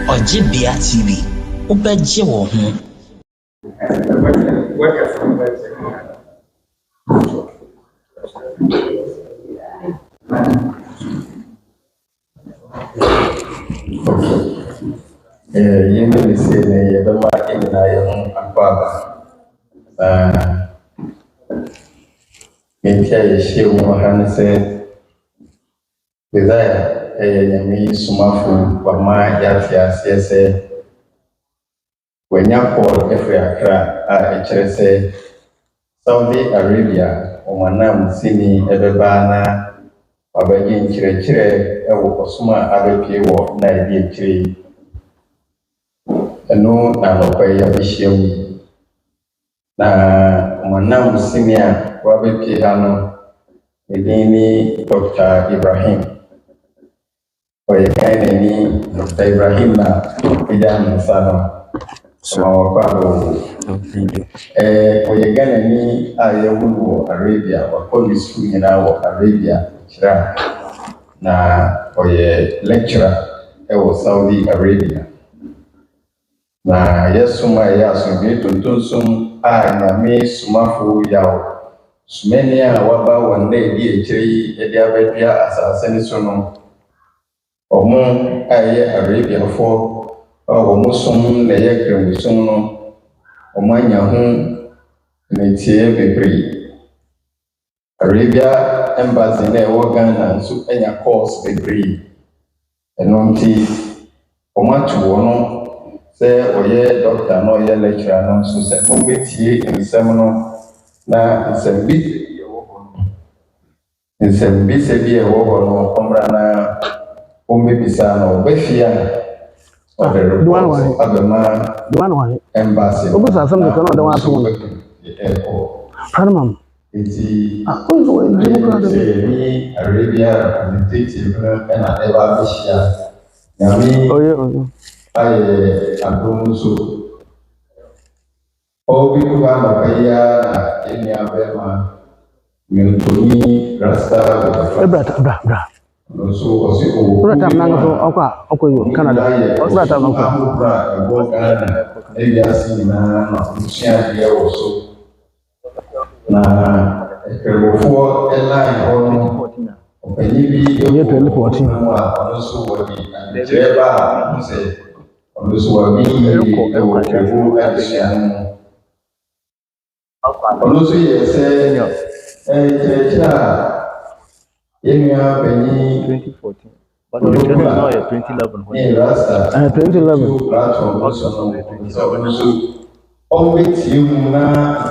Ojibia TV, ubeje wo ho. Yemi say ne yebema ina ye ho akwaba. Mentia ye shewu han se desire Nyame Somafo wama yafia se wenya Paul efre akra a ekere se Saudi Arabia omanam sini ebeba na wabaji nkyerɛkyerɛ ɛwɔ kɔsoma abɛpie wɔ na ebi ekyire ɛno na nɔkɔɛ yɛbɛhyia mu na omanam sini a wabɛpie ha no edin ni Dr. Ibrahim oye kaine ni Dr. Ibrahim na idan sana Somafo oye gane ni a Yawoh Arabia wa police school na wa Arabia kira na oye lecturer ewo Saudi Arabia na yesuma ya asombi tontonsom a Nyame Somafo Yawoh sumeni a waba wanda ebi ekiri edi abadua asase ni so no omo aye Arabia fo omo som na ye kremusom no omo anya ho metie bebre Arabia embassy na ewo Ghana so anya course bebre enonti omo atu wono se oye doctor no ye lecturer no so se mo betie nsem no na nsem bi se bi ewo no omra na bisa no befia embassy obusa sam de kono de wa to hanmam iti Geographic ni Arabia representative and eba bishia Nyame aye adomuso obi kuba no kaya na eni abema mentoni rasta bra so osi o Rata nango okwa Canada. Rata nango. Ebi asi na usia dia oso. Na ekrefo airline ono. Opani bi ye 2014. Ono so wadi jereba no se ono so wadi ko asia no. Ono so ye se checha Yenya Beni 2014, but the return is now 2011. 2011. Platform also 2017. On meet you na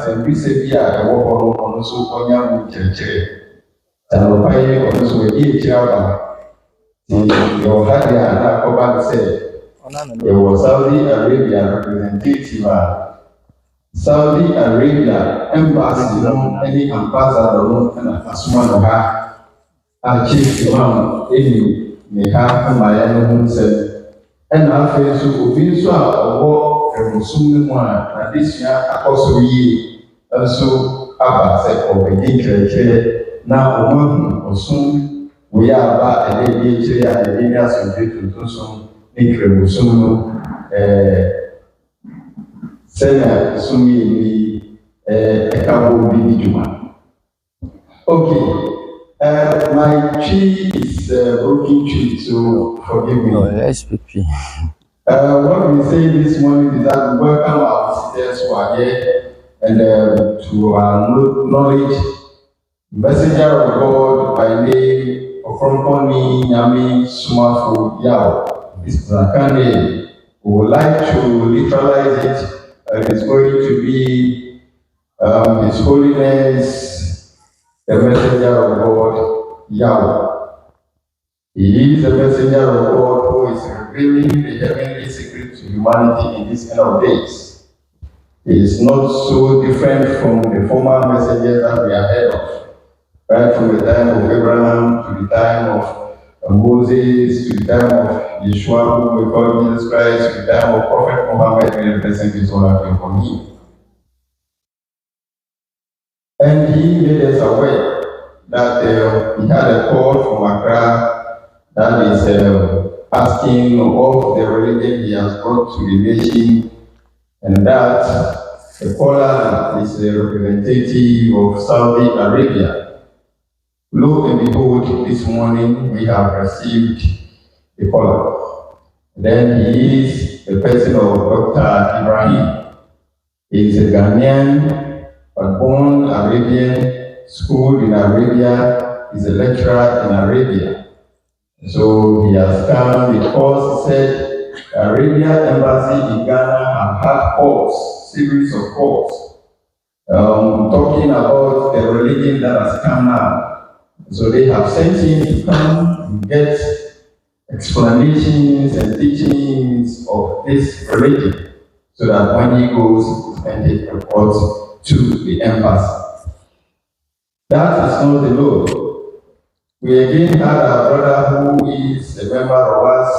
Sembisebia, a walk on also on young church. Talopai also a dear child. Your Hadia and Akoban said there was Saudi Arabia representative. Saudi Arabia embassy, any ambassador, and a small of Chief Imam Eni Meha Maya Munsen and Alfred Sukubiso or Remusum na this year also ye also Abba or begin now or soon we are back a day and the areas of the some Remusum Sena Sumi a couple of okay. My tree is broken tree, so forgive me. Let's speak. What we say this morning is that we welcome our visitors who are here and to our knowledge, messenger of God by name Ɔkrɔnkrɔnyi Nyame Somafo Yawoh. This is a name. We would like to literalize it. It's going to be His Holiness the messenger of God, Yawoh. He is the messenger of God who is revealing the heavenly secret to humanity in these end of days. He is not so different from the former messengers that we are heard of, right from the time of Abraham to the time of Moses, to the time of Yeshua, who we call Jesus Christ, to the time of Prophet Muhammad, who represents his own for him. And he made us aware that he had a call from Accra that is asking of the religion he has brought to the nation, and that the caller is a representative of Saudi Arabia. Lo and behold, this morning we have received the caller. Then he is the person of Dr. Ibrahim. He is a Ghanaian, but born Arabian, schooled in Arabia, is a lecturer in Arabia. So he has come because he said the Arabian embassy in Ghana have had calls, series of calls, talking about the religion that has come now. So they have sent him to come and get explanations and teachings of this religion, so that when he goes, he will send a report to the embassy. That is not the Lord. We again had our brother who is a member of us.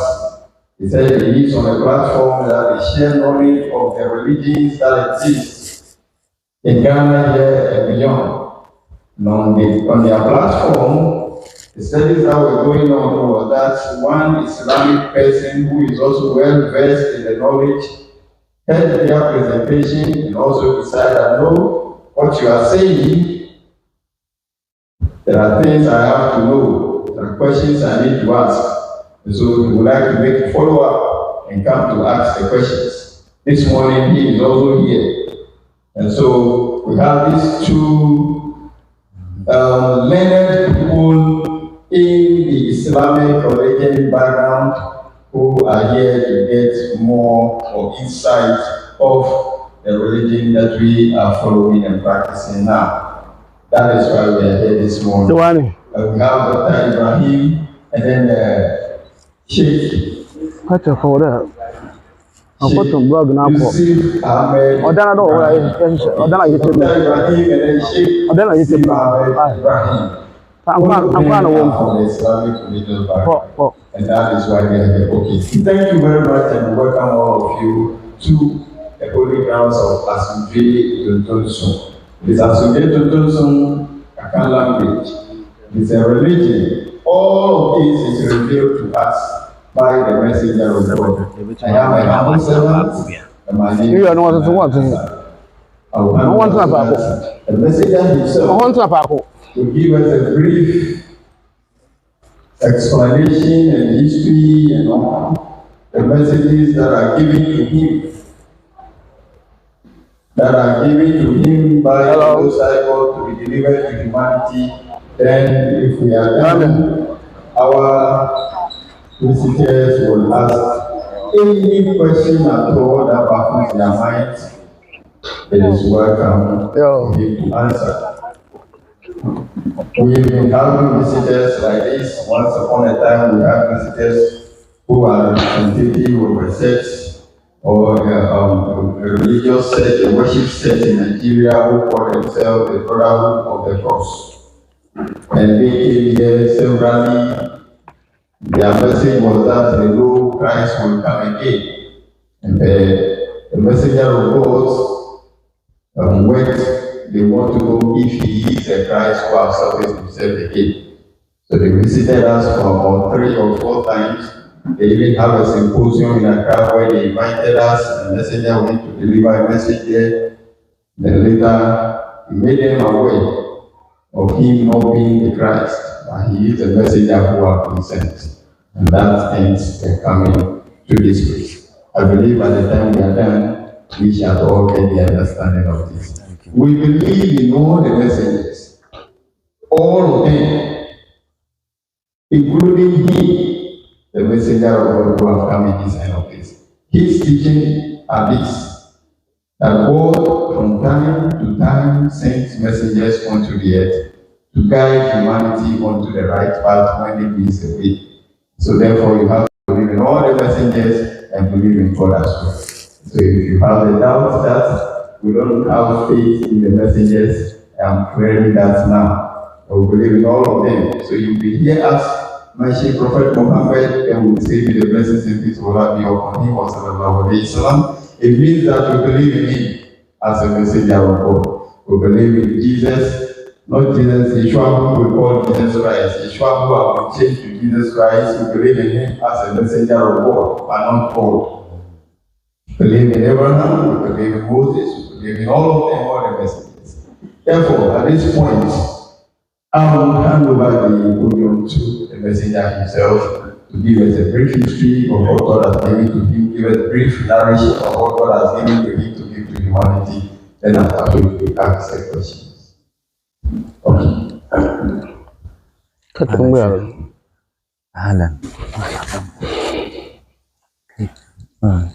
He said he is on a platform that they share knowledge of the religions that exist in Ghana here and beyond. And on their platform, the studies that were going on was that one Islamic person who is also well versed in the knowledge heard their presentation and also decided, no, what you are saying, there are things I have to know, there are questions I need to ask. And so we would like to make a follow-up and come to ask the questions. This morning he is also here. And so we have these two learned people in the Islamic religion background who are here to get more insight of the religion that we are following and practicing now. That is why we are here this morning. We have Dr. Ibrahim and then Sheikh Unfortunately, blog now. Yusuf Ahmed. Odana do ora Odana YouTube. Dr. Ibrahim and then Sheikh Odana YouTube. Ibrahim. I'm going to from the Islamic religious background. And that is why we are here. Okay. Thank you very much and welcome all of you to the holy grounds of Asumdwe Tontonsun. It is Asumdwe Tontonsun Akan language. It is a religion. All of this is revealed to us by the messenger of God. I am a humble servant, and my name is the messenger himself to give us a brief explanation and history and all the messages that are given to him. That are given to him by the Most High God to be delivered to humanity. Then, if we are done, our visitors will ask any question at all that baffles their minds. It is welcome for him to answer. We've been having visitors like this. Once upon a time, we had visitors who are representative of a sect or a religious sect, a worship sect in Nigeria who call themselves the Brotherhood of the Cross. And they came here severally. Their message was that the Lord Christ will come again. And the messenger of God went. They want to know if he is a Christ who has surfaced himself again. So they visited us for about 3 or 4 times. They even have a symposium in Accra where they invited us. The messenger went to deliver a message there. Then later, he made them aware of him not being the Christ, but he is the messenger who has been sent. And that ends the coming to this place. I believe by the time we are done, we shall all get the understanding of this. We believe in all the messengers, all of them, including him, the messenger of God who have come in this end of this. His teaching are this, that God from time to time sends messengers onto the earth to guide humanity onto the right path when it is away. So therefore you have to believe in all the messengers and believe in God as well. So if you have the doubt that we don't have faith in the messengers, I'm clearing that now. I will believe in all of them. So you'll be here as my Sheikh Prophet Muhammad, and will say the blessings and peace will be upon him. It means that we believe in him as a messenger of God. We believe in Jesus, not Jesus, Yeshua, who we call Jesus Christ. Yeshua, who have been changed to Jesus Christ. We believe in him as a messenger of God, but not God. We believe in Abraham, we believe in Moses, we believe in all of them, all the messengers. Therefore, at this point, I will hand over the podium to the messenger himself to give us a brief history of what God has given to him, give us a brief narration of what God has given to him to give to humanity, then after we ask the questions. Okay. Ahlan.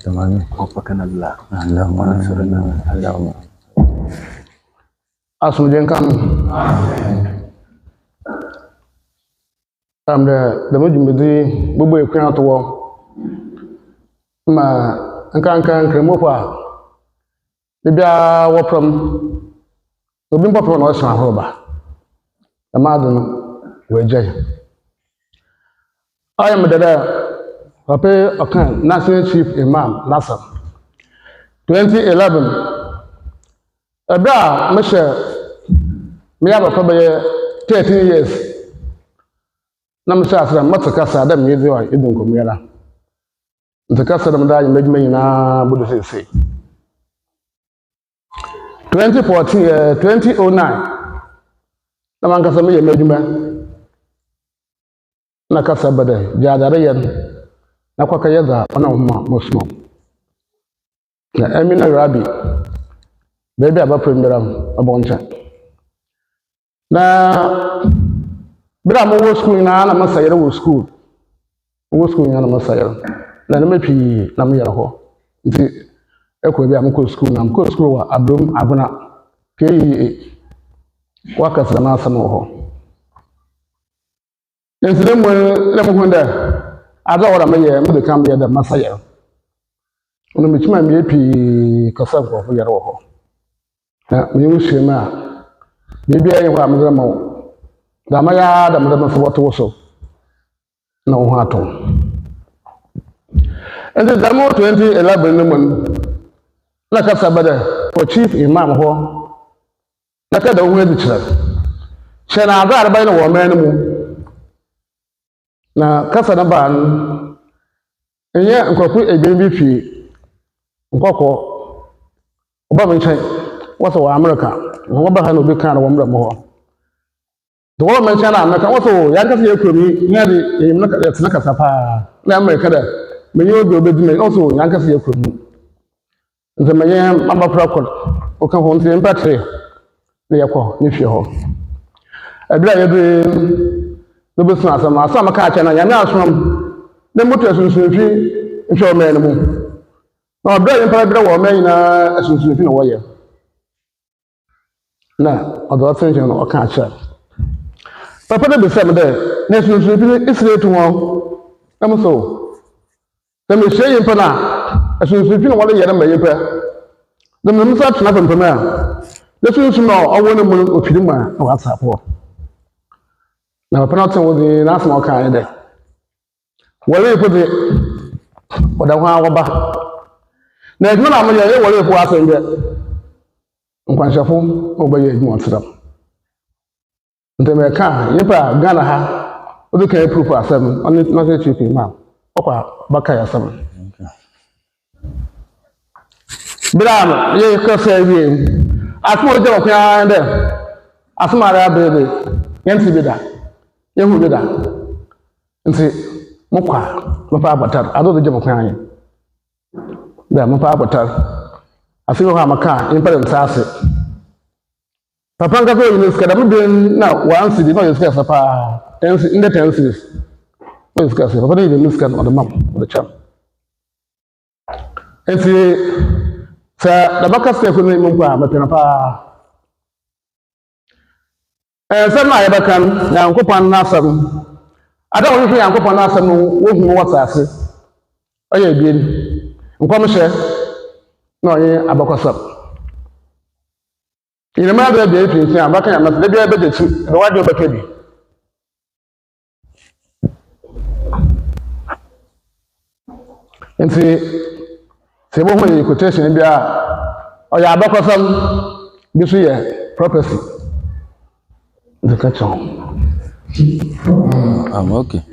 Teman, apakan Allah? Allahumma nasrana, Allahumma. Asumjen kan. The Mujumidi, Bubu Kran to war. Ma, and can Kremopa. The Bia war from the Bimpa from Ocean Roba. The Madam Wejay. I am the Papa Okan, National Chief Imam, Nasser. 2011. A bra, Monsieur, me have a probably 13 years. Namsa Matakasa, them you do, you don't come here. The custom that you made me na Buddha say. 2014, 2009. Namanga Sami made me Nakasa Bade, Jadarian, Nakwakayaga, Panama, Muslim. Emina Rabbi, baby about Primberam, a boncha. Now, but I'm always school na na masayero wo school. Wo school na masayero. Na na mepi na me yero. Nti ekwo bi am ko school na am ko school wa abrom abuna. Ke wakasa na asam ho. Nti dem le mo hunda. Ada wora me ye me de kam ye da masayero. Ono me chima me pi kasa ko fo yero ho. Na me wo shema. Me bia ye ho am ma Damaya, the Madame of what also. No hato. And the Damo 2011, like a Sabbath for Chief Imam Ho, like a wedding church. Shall I got by the woman? Now, Casanaban, and yet, incorporate a baby fee. Coco, Obama, what's our America? What about how to be kind of woman more? The woman China, America, also, Yankee Kumi, near the Nakasapa, America, may you go with also Yankee Kumi. The Mayan Mamba Procol, or come home to Empatry, the Yako, if you hope. I drive the business of my summer catch and I am from the motors if you're a man. No, bread and private woman as soon as you know why. Now, other things or catch up. Papa de besem de nesu sufi isire to won am so dem hye yimpa na asu sufi no wole yere mayimpa dem no sa tena pampa na nesu sufi no owo ne mu ofiri ma na WhatsApp ho na papa na ten wo de na asma ka de wole ko de oda ho awoba na edwo na mo ye wole ko asen de nkwanshafo obaye edwo ntram Ndemeka, yepa Ghana ha, odu kan proof asem, on not chief imam. Okwa baka ya asem. Bram, ye ko say wi. Asmo je okwa ande. Asmo ara bebe. Yenti bida. Ye hu bida. Nti mokwa, mopa abatar. Ado je okwa anye. Da mopa abatar. Asimo ha maka, impa ntase. Papa nka so yin skada mo den na one city no yeska sapa 10 in the 10 cities no yeska sapa papa dey miskan on the map of the cham enti sa da baka step no mo pa mapena pa sa na yebakan na nkopan na asam ada wo hwe nkopan na asam no wo hu wata ase oye bien nkom hye na oye abakosap in a matter of the 18th, I'm back and maybe I better to the wide of the and say, woman, quotation, or ya back or some this year. prophecy. The catch on. I'm okay.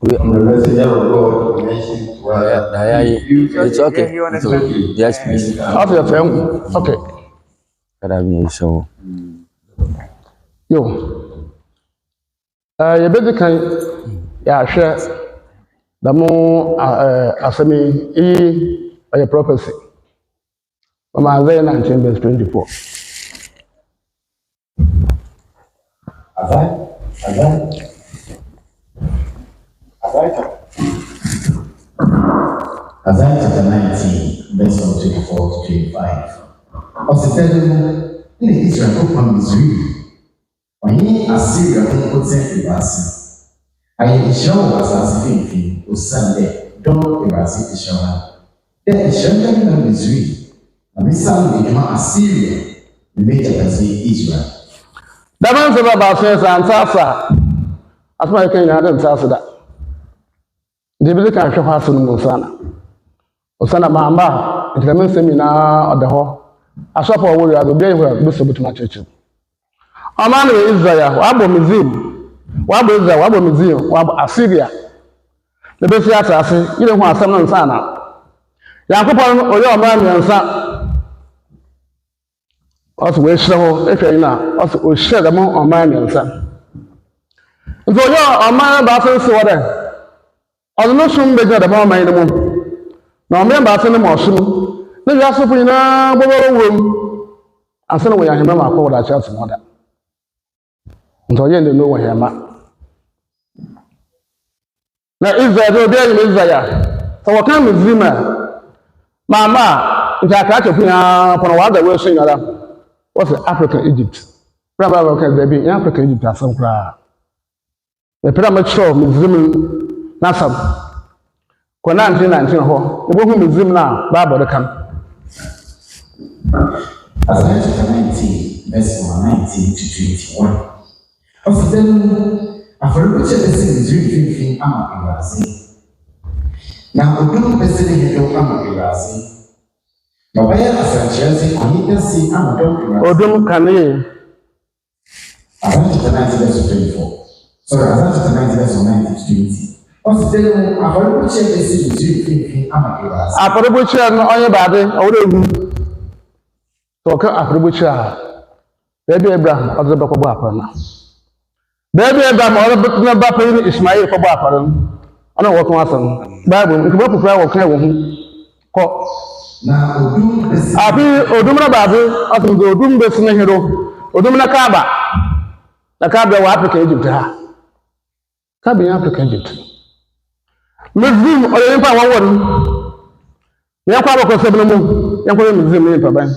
The messenger of God mentioned to us. It's okay. It's okay. Yes, please. After your film, okay. So, Yo. You better can, yeah, share the more assembly, a prophecy. From Isaiah 19, verse 24. Isaiah chapter 19, verse 24 to 25. Ositelu ni Israel ko kwam Misri. Onye Assyria ko kote ibasi. Aye ishawo wasase finfin osande don ibasi ishawa. Ya ishawo na Misri. Na misal ni ma Assyria ni meja kazi Israel. Daman saba ba sai san sasa. Asma kan ya dan sasa da. Dibili kan hwe fa sunu musana. Osana mamba ntiramen semina odaho. Ashapo wori ado bia hwe buso butuma cheche. Amana Israel wabo Mizim. Wabo Israel wabo Mizim wabo Assyria. Le besi atase yire hu asam no nsana. Yakopon oye omra miensa. Oso we hire ho ehwe ina oso o hire dem omra miensa. Nzo oye omra ba so se wode. Ozo no sum be dem omra ina mu. Na omra ba so ne mo sum. Na ya so pina boboro wom. Asana we yahema ma ko wada cha so moda. Nzo ye no wo hema. Na Israel do be Israel. So what can Mizima? Mama, nta ka chopina pono wa da we so nyara. What's Africa Egypt? Brother ka baby, Africa Egypt asam kra. The premature Mizim nasam. Kona 1919 ho. Ebo hu Mizim na Bible de kam. Isaiah chapter 19, verse 19 to 21. Ositelu afọrọbọchẹ bẹsẹ Misri finfin ama Ibrasi. Na odum bẹsẹ ne hedo ama Ibrasi. Na ọbẹyẹ asankyerẹsẹ ọhịdasi ama dọm Ibrasi. Odum kane. Isaiah chapter 19, verse 24. Sorry, Isaiah chapter 19, verse 19 to 20. Ositelu afọrọbọchẹ bẹsẹ Misri finfin ama Ibrasi. Afọrọbọchẹ no onye baade owure ewu. So ka afọrọbọchẹ a baby Abraham ọdọ bẹkọ bọ apana. Baby Abraham or na ba pe Ismail ko ba faran ana wo kan asan Bible nke ba pupra wo kan wo hu ko Na odum bẹsẹ. abi odum na ba bi asan do odum be sene hero odum na Kaaba wa Africa Egypt ha Kaaba in Africa Egypt Muslim o yin pa wo won yan kwa ba ko sebno mu yan ko Muslim yin pa ban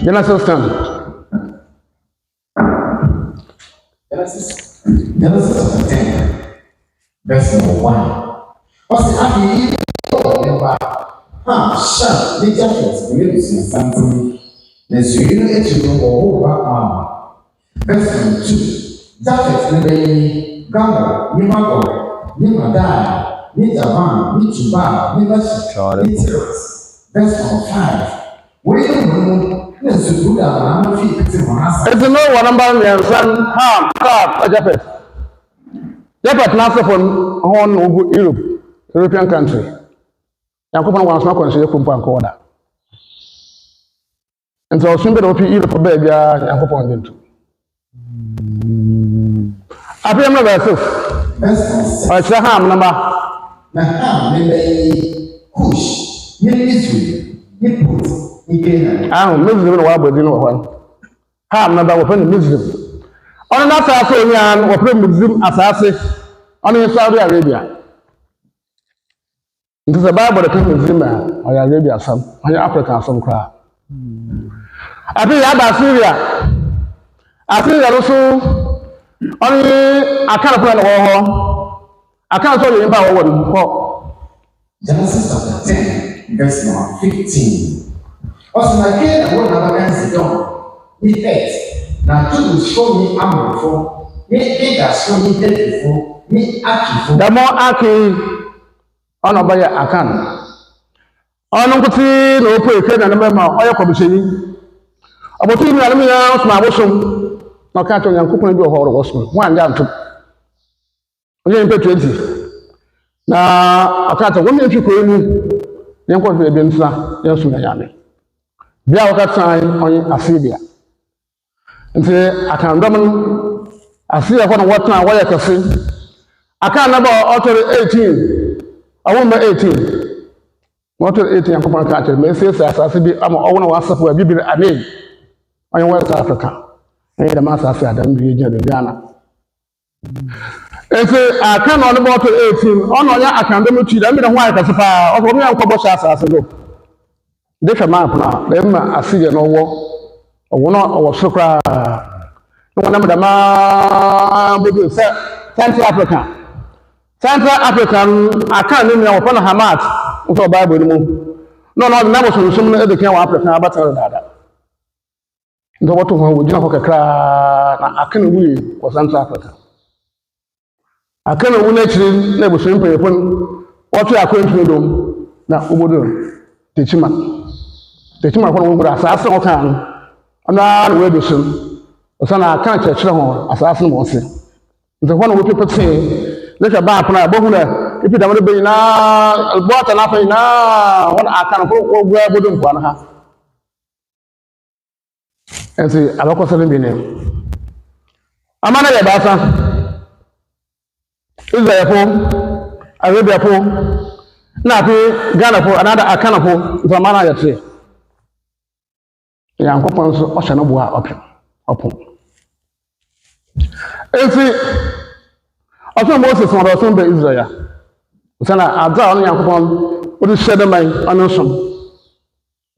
Genesis 10. Genesis chapter 10, verse number 1. Ọsẹ afi ọba ha ṣá ní Japheth ní ebùsùn santin na nsúyìn ní ekyir ní ọwọ́ ọba ama. Verse number 2. Japheth ní bẹ́yìn Gamor ní Magor ní Madai ní Javan ní Tubal ní Meshi ní Tiras. Verse number 5. Wọ́n yẹ mọ̀ It's no one number and son Ham, Cap, Japheth. Japheth now from on Europe, European country. Yankopon was not considered Kumpa and Koda. And so soon get open Europe for baby, Yankopon did too. I pay my verses. I say Ham number. Ham, maybe Kush, Israel, Put. Muslim wa bodi no hwan ha na da wo fa Muslim ona na ta so yan wo fa Muslim asase ona in Saudi Arabia nti se Bible ka Muslim a Arabia sam anya Africa sam kra abi ya ba Syria no so oni akara ko na wo ho akara so yin ba wo ko Genesis chapter 10 verse number 15. Also, na ke na na ba si don. Ni text na to show me amorfo. Ni ga show me telefo. Ni akifo. The more aki ono ba ya akan. ɔno nkote na ɔpɔ eke na ne mɛma ɔyɛ kɔbisɛni ɔbɔtɔ yi nuanom nyinaa soma abosom na ɔka kyerɛ Onyankopɔn bi wɔ hɔ ɔrɔ wɔsom ho anya ntom ɔnyɛ nipa 20 na ɔka kyerɛ wɔn mfi kuro mu yɛn kɔ hwɛ ebi ntena yɛn som na Nyame bia wɔka tena ɔnye Asiria nti akandɔm no Asiria hɔ na wɔtena wɔyɛ kɛse aka na ba ɔtɔre 18 ɔwɔma 18 wɔtɔre 18 Nyankopɔn ka kyerɛ mɛsiesie asase bi ama ɔwɔ na wɔasafo a bibiri amen ɔnyɛ West Africa ɛyɛ dɛm asase adam bi gyina Ghana nti aka na ɔne ba ɔtɔre 18 ɔna ɔnyɛ akandɔm twi dɛm bi na ho ayɛ kɛse paa ɔkɔ ɔmo yɛ nkɔbɔ hyɛ asase do de hwɛ maa pono a dɛm ma Asiria na ɔwɔ na ɔwɔ soro koraa na wɔnam dɛmaa bɛbi sɛ Central Africa aka ne nua wɔpɛ no Hamat nso Bible no mu na ɔno ɔde n'abosonsom no edi kan wɔ Africa abatɛn dada nti wɔto ho wɔgyina hɔ kakraa na aka no wuyi wɔ Central Africa aka no wu n'akyiri na abosom mpanyinfo no wɔto akɔntumi dom na obodo Techima kɔ no wɔn asase no ɔka no ɔna na wɔadu som ɔsana aka kyerɛkyerɛ ho asase no wɔn se nti hɔ na wɔpepetee ne hwɛ baa pono a ɛbɛhu na epi dɛm no bɛ nyinaa bɔɔta n'afa nyinaa hɔ na aka no wɔgu abodo mpoano ha nti abɛkɔsɛ no bi ne ama no yɛ baasa Israelfo Arabiafo na afei Ghanafo anaada Akanafo nti ama no ayɛ tere Nyankopɔn nso ɔhyɛ no boa ɔpo nti ɔsoro Moses na ɔdɔ ɔsoro bɛ Israel ɔsana adza ɔno Nyankopɔn ɔde hyɛ dɛ man ɔno nsom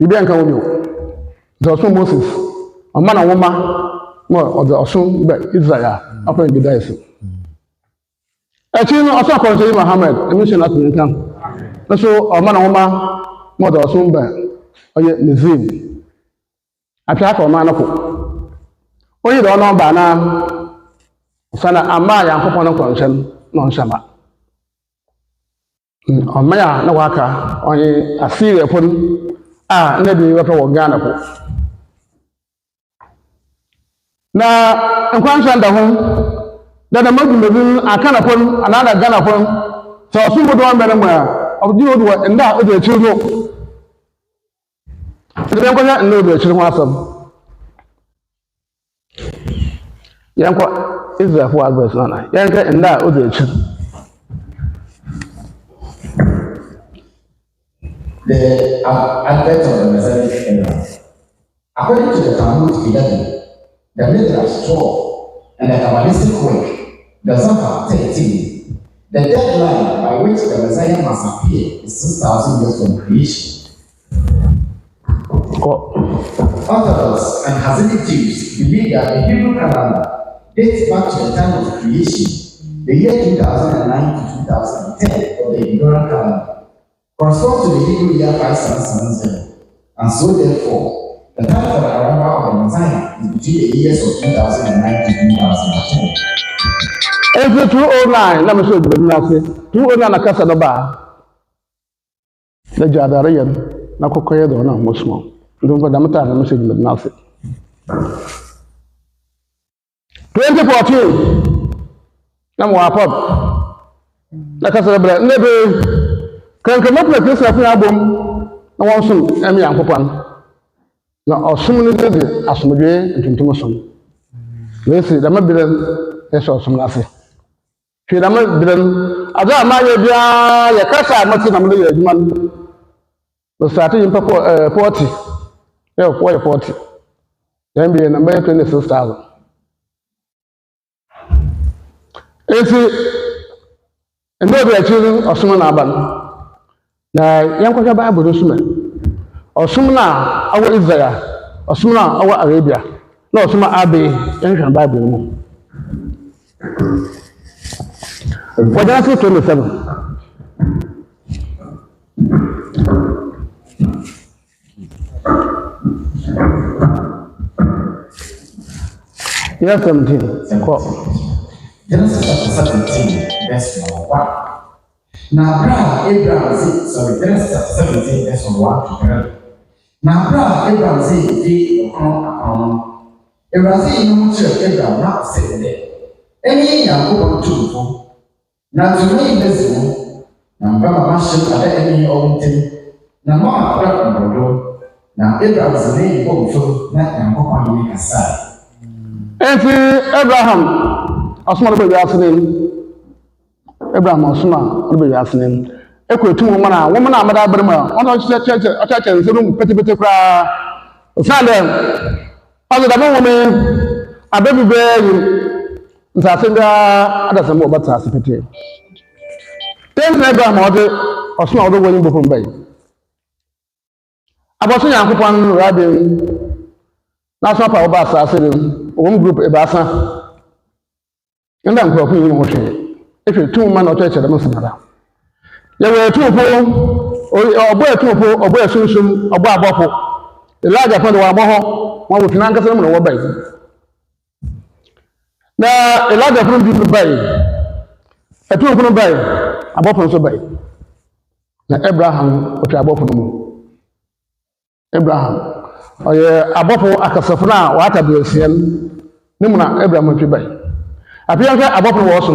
bibi anka wo bio nti ɔsoro Moses ɔma na nwoma na ɔde ɔsoro bɛ Israel ɔpɛ bi da esi akyi no ɔsoro Ɔkrɔnkrɔnyi Muhammad emission ato ne ntam nso ɔma na nwoma na ɔde ɔsoro bɛ ɔyɛ Nizim atwa aka ɔma no ko onye dɛ ɔno ɔba na sana ama Nyankopɔn no nkɔnhyɛ na ɔnhyɛ ma ɔma ya na waka ɔnye Asiria po a na bi wɔpɛ wɔ Ghana po na nkwanhyɛ nda ho dada madwumabi aka na po anaada Ghana po sɛ ɔsom bodo ɔmbɛ no mu a ɔgye wode wɔ nda a ɔde akyiri no ɛde bɛnkɔhwɛ nna ɔde akyiri ho asɛm yɛnkɔ Israelfo advice nana yɛnkɛ nda a ɔde akyiri The advent of the Messianic era. According to the Talmud 11, the Midrash 12, and the Kabbalistic work, the Zohar 13, the deadline by which the Messiah must appear is 6,000 years from creation. Orthodox and Hasidic Jews believe that the Hebrew calendar dates back to the time of creation, the year 2009 to 2010 of the Geographic calendar. Corresponds to the Hebrew year 5770, and so therefore, the time for the arrival of the Messiah is between the years of 2009 to 2010. Every 209, let me show you the 209 na kasa no ba. Na jadare yan na kokoye do na musmo. Ndo ba damta na message na nase. 2014 na mo apop. Na kasa bra nebe kankan mapla kesa fa abom na won so emi Nyankopɔn na ɔsom no de asomdwe ntuntum som wesi dama bilen ɛsɛ ɔsom na ase hwɛ dama bilen ada ma yɛ bia yɛ kasa mati na mo yɛ adwuma no start yimpa 40 yɛ 40 yɛn bi na bɛyɛ 26,000 esi ndo bi akyiri ɔsom na aba na yankɔhwɛ Bible nso ma ɔsom na awɔ Israel ɔsom na awɔ Arabia na ɔsom abe yɛnhwɛ Bible no mu Geographic 27 Yes, 17. Genesis chapter 17, verse 1. Now, Abraham said, sorry, Genesis 17, verse 1 to 3. Now, Abraham said, Abraham said, no church, Abraham not said there. Any young two, now to me, this one, now, Baba Mashal, any old thing, now, Mama, now, Abraham's name, also, not Yamako, make a side. And Abraham, a small baby asking Abraham Osman, a baby asking. Equal to woman, I'm at Abraham. On a church and room, petty cry. Silent. Other than a woman, a baby bear. Zasinga, others are more but as a pity. Then Abraham or small the way from Bay. I was saying, I'm upon riding. National Power Bus, I said, one group a bassa. And I'm talking emotion. If you're 2 man or church, I must matter. There were 2 or boy 2 or boy soon, or boy bottle. The larger part of our boho, one with Nankas and one bay. Now, a larger from people bay. A 2 from bay, a bottle so bay. Now, Abraham, which I bought for the moon. Abraham. Abɔfo akasafo na wata bɛsia ne mu na Abraham atwi bai apia nka abɔfo wɔ so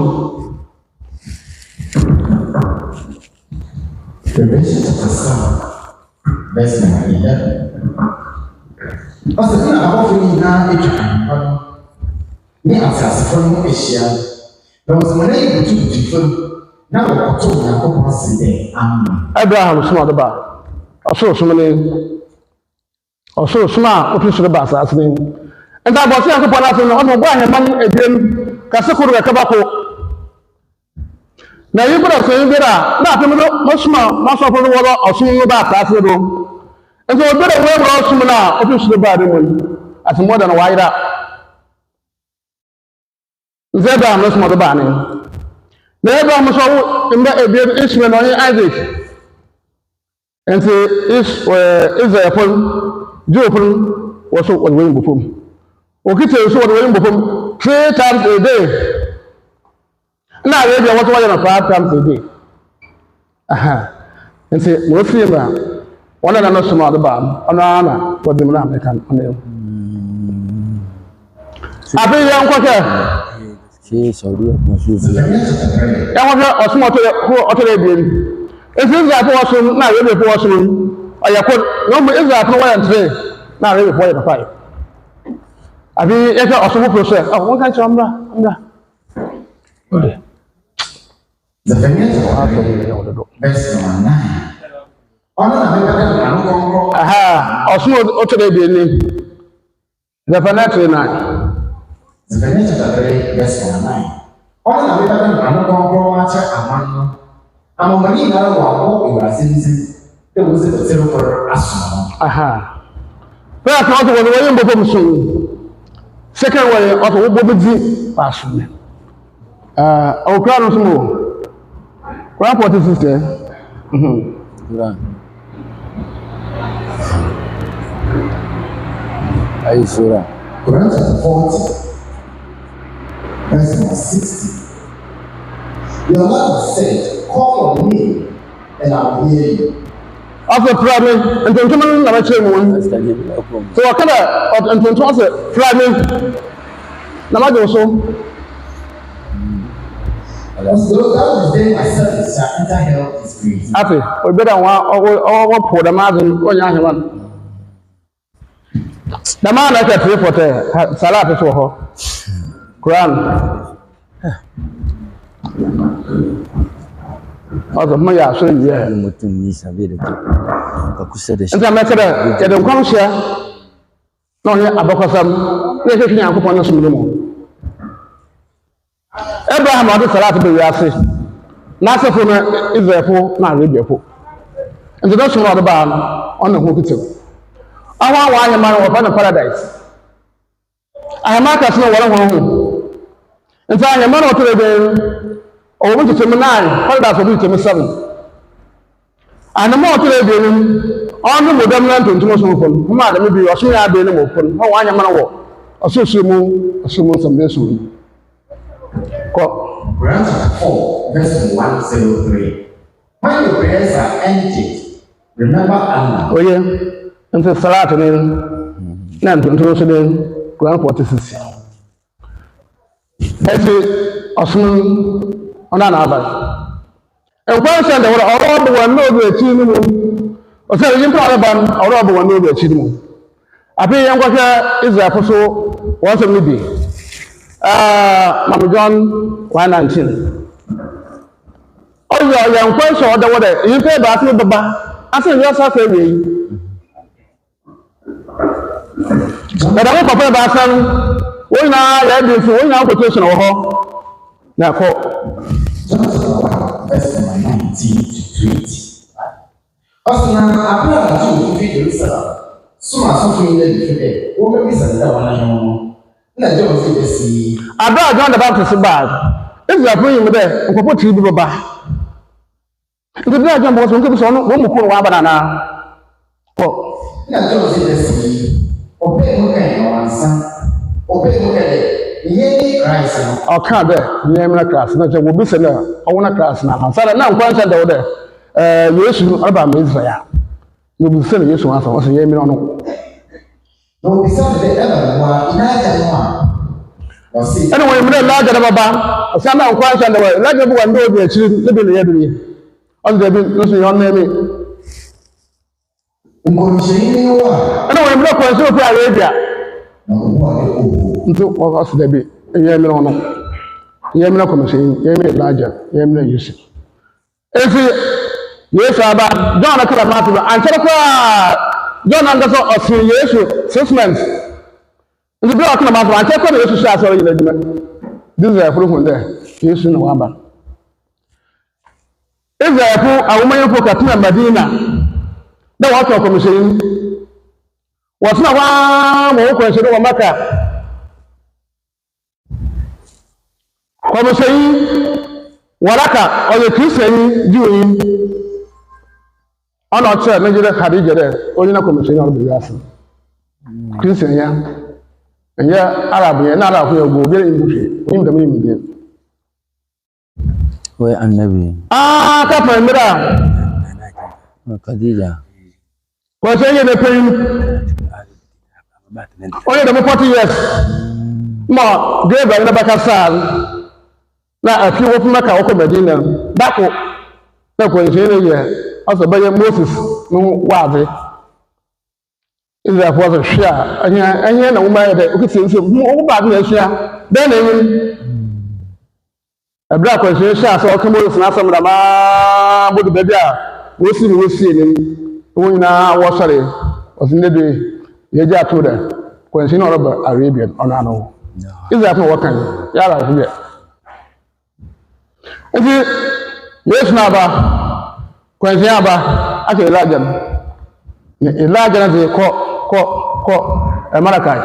verse 11. Ɔsɛ na abɔfo nyinaa atwa anpa ne asasefo no ahyia na ɔsɛmana yi butu fam na wɔkɔto Nyankopɔn ase dɛ amen. Abraham so na ɔde ba ɔsoro somene also sma otu soro ba asase ni nta bo se akopɔ na so no ɔno bo aheman ebiem kase koro ka kabako na yibra so yibra na apem no mosma masofo no woro ɔsom no ba asase do nso obere wo woro ɔsom na otu soro ba de mu atemo da na waira nzeba no sma do ba ne na eba mo so mba ebiem Ishmael no Isaac nti Israel Joe was on wing before. Okite so on wing before 3 times a day. Now we are what 5 times a day. Aha. And say we see about one another small about on for them na can on them. Abi yan kwake. She sorry, confused. Yan kwake osmo to ebien. Esi za for osmo na we be for osmo. Ayakon no mo Israel no 1 and 3 na ready for the 5 abi e ka osomo process won kan chamra the verse 9 ona na me ka na no aha osomo o tere bi ni the fanatics 9 the fanatics verse 9 ona na me ka na no konko ma cha aman no amomani na wa ko iwasinsin. Aha. First one was the way before soon. Second way of a bobby passion. Our crown is more. Grandpa sister. Are you sure? Corinthians 40, verse 60. Your Lord said, call on me, and I will hear you. After problem, and then come on, so I kind of and then toss it, problem. Now I go so. So that was then my service, enter hell is free. Happy, we better one pour the margin on your one. The man like a 3 for the salad for her. Grand. Also, my so yeah. Mutum ni sabe da ke. Ka kusa da shi. Nta mekere ke dem kwam hia. Na onye abakosam, na hwehwe Nyankopɔn no som mu. Abraham ɔde salat be wiase. Na asefo no Israelfo na Arabiafo. Nti no som ɔde ba no, ɔna ho kitew. Awa wa anyama no wɔfa no paradise. Ahema ka so no wɔre ho. Nti anyama no ɔtore be o mo tete 9 paradise obi tete 7. Anama ɔtore be no ɔno modam na ntontom so fon. Ma da me bi ɔso ya be no mo fon. Ho wa anyama no wɔ. Ɔsoso mu sambe so. Romans 4, verse 103. When your prayers are ended, remember Allah. Oh yeah, into Salat and then to Quran 46. Every Osman on another. And one said there were all the one know the team. Or say you probably ban or all the one know the team. I pay young worker is a person once a midday. Mama John 119. Oh, yeah, young person or the water. You pay back to the bar. I said, yes, I say, but I hope I pass on. We now let this one out quotation of her. Now, verse 19 to 20. Also, I pray to Jerusalem. Somafo in the day. What is that one? Na John say the sea. Abba John the Baptist bag. If you are praying there, we put you to ba. If you are John was going to so no mo ko wa banana. Oh. Na John say the sea. Obey mo kan no ansa. Obey mo kan ye Christ no. O kan be, ye me Christ na je wo bi se na o wona Christ na. Ansa na nkwan se de wo de. Yesu aba me Israel. No bi se na Yesu ansa o se ye me no. No bi se de eba wa ina ja no. Anyway, we don't like about some question the way. Like everyone knows the children living every year. On the business on name. Anyway, we don't question for Arabia. Into what us the be. Yemen on Yemen commission, Yemen larger, Yemen use. If yes, about John Akaramatu and John Anderson of Yesu 6 months. The block of my take on the shot or this is a proof there. Yes, no one. If there are a woman for Katina Medina, the water commission was not one more question of Maka. Commission Waraka or the Christian Jew on our church, Major Hadija there, only a commission of the Yasin. Christian, yeah. And yeah, Arab, and Arab will go very English. In the meaning, where and never. Captain Mira. Khadija. Was I the pain? Only the 40 years. More, gave a Nabakasan. Now a few of Maka or Medina. Bako. That was in a year. Also by Moses, no water. Is that was a share, and here no matter that you can more about the share. Then a black was a share, so I come with some of the with the baby. We'll see him. We now was sorry, was in the day. Yaja told her, when she not about Arabian or no. Is that what kind? Yara here. If you yes, Naba, when she aba, I can like them. Elijah as a co Malachi.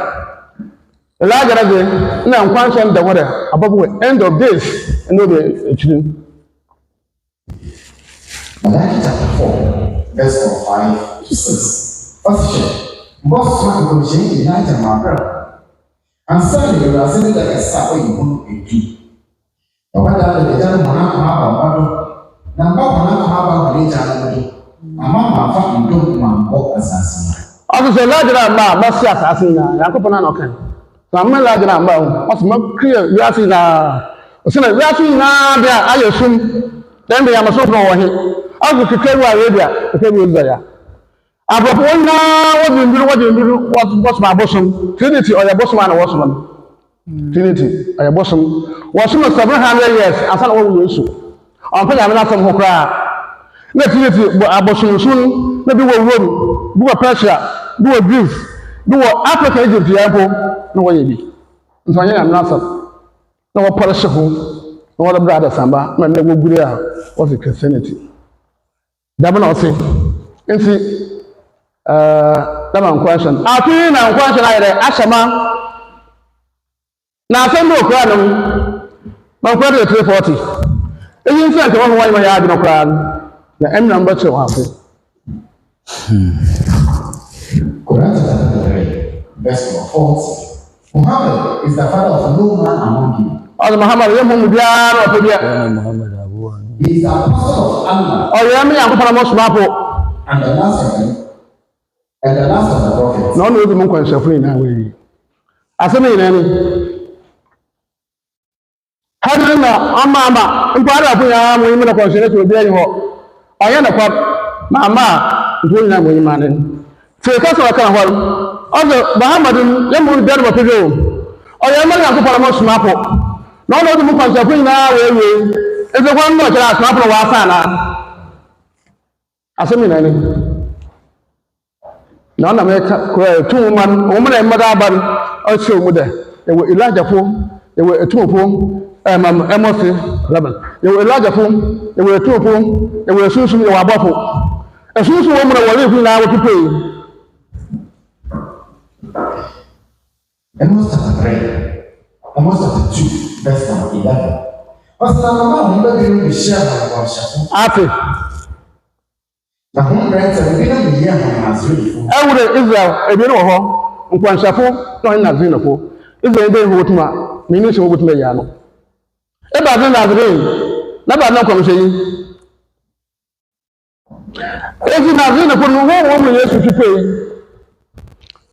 Elijah as a now question the water above the end of this and no the children. Malachi chapter 4, verse 5 to 6. First, boss man commission Elijah my brother. And suddenly you are saying that a star you want to do. The weather the Jan Manaka, Namba Manaka, Elijah. Mama fa ndo mambo asasi. Officer Lajra ma basi asasi na yakopɔ na no kan. Ma Lajra ma o so ma clear yasi na. O se na yasi na bia ayo sum. Den bia ma so fro wo he. Azu keke wa Arabia, keke bi Uzaya. Abrofo na wo dindu what ma bosom. Trinity or your bosom na wosom. Trinity or your bosom. Wosom 700 years asa na wo Yesu. On pe ya me na fam ho kra. Na Trinity abosunsun na bi wo Rome, bi wo Persia, bi wo Greece, bi wo Africa Egypt yapo na wo yebi. Nso anya na nasab. Na wo polish ho. Na wo brother samba na wo gure a wo fi Christianity. Daba na ose. Nti daba question. Afi na question ayere ashama. Na asem do kra no. Ma kra de 340. Eyin se nke wo wa ya adi no kra. The M number 2 happen. Quran chapter 3, verse 40. Muhammad is the father of no man among you. Oh, Muhammad, you Muhammad, Muhammad Abu He is the apostle of Allah. Ọ̀yẹ́ mi yàn kó paramọ́ Somafo. And the last of them. And the last of the prophets. Na ọ̀nà òdi mu nkwanhyɛfo nyinaa wɔ yi. Asɛm nyinaa ni. Hadi na ama mpaara afọ ya mo yi mi na kwanhyɛ ne obi ayi hɔ. Ɔyɛ na kwa ma ntuo nyinaa mo yi ma ne. Fee kasa wɔ kan hɔ. Ɔsɛ Muhammadu yɛ mo bi ɛna pɛpɛ o. Ɔyɛ mi yàn kó paramọ́ Somafo. Na ọ̀nà òdi mu nkwanhyɛfo nyinaa wɔ yi. Eze kwa nnọọ kyerɛ Somafo wɔ asa na. Asɛm nyinaa ni. Na ọ̀nà mẹ́ka tu man ọmọdé mmadu aban ọ̀ṣẹ́ ọmọdé ẹ̀wọ̀ ìlàjàfó ẹ̀wọ̀ ẹ̀túnfó ẹ̀mọ́sí lẹ́bẹ̀n ẹ̀wọ̀ ìlàjàfó ẹ̀wọ̀ ẹ̀túnfó ẹ̀wọ̀ ẹ̀súnsún ẹ̀wọ̀ abọ́fó ẹ̀súnsún wọn mọ̀ wọlé ìfún náà wọ́n pípé yìí. Amos chapter 3, Amos chapter 2, verse number 11. Ọ̀sán àwọn ọmọ àwọn ọmọdé ló ń ṣe àwọn ọmọ ṣàkó. Ate. Na ho mmerɛnta ebi na yie ahomasorofo. Ɛwúrẹ́ Israel ebi ni wɔ hɔ nkwanhyɛfo na ɔne Nazarenfo Israel bɛyɛ hɔ wotuma mɛ ní sɛ wotuma yɛ ano. Eba ase Nazaren na ba na nkɔmhyɛ yi. Esi Nazarenfo no wɔn mu Yesu pipe yi.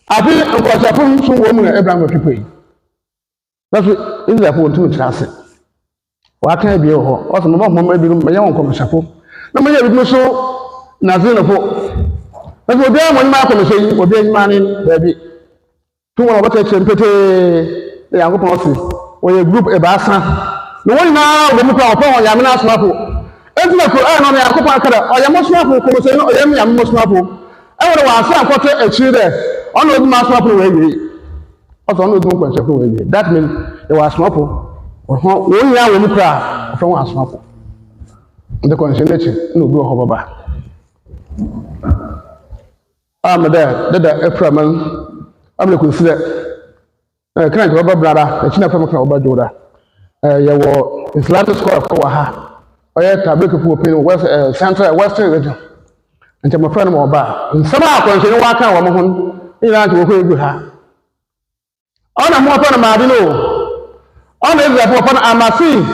Afi nkwanhyɛfo nso wɔn mu na Abraham pipe yi. Naso Israelfo wɔn tum kyerɛ ase. Waka ebi wɔ hɔ ɔsɛ mo ba mo ebi no mɛ yɛ wɔn nkɔmhyɛfo na mɛ yɛ ebi no so. Nazarenfo ɛfɛ obi a wɔn nyinaa akɔmhyɛ yi obi a nyinaa ne baabi tu wɔn a wɔbɛtɛ kyerɛ mpetee na Yankopɔn ɔsi wɔyɛ group ebaasa na wɔn nyinaa wɔn mu kora wɔpɛ wɔn Nyame Somafo eti na kuro ɛna Yankopɔn akara ɔyɛ mo Somafo kɔmhyɛ no ɔyɛ mo Nyame mo Somafo ɛwɔ de wɔn ase akɔtɛ akyiri dɛ ɔna odi mo Somafo wɔ awie ɔsɛ ɔna odi mo nkwanhyɛfo wɔ awie that mean ɛwɔ Somafo wɔn nyinaa wɔn mu kora ɔfɛ wɔn Somafo nde nkwanhyɛ n'akyi na obi wɔ hɔ baba. Dada Eframan, I'm going to consider kind of brother, a China from Joda. Yawoh, Islamic school of Kawaha, or yet a big of West Central Western region. And to my friend Moba, and somehow continue walking on woman, in order to go with her. On a more fun of Madino, on the upon Amasi,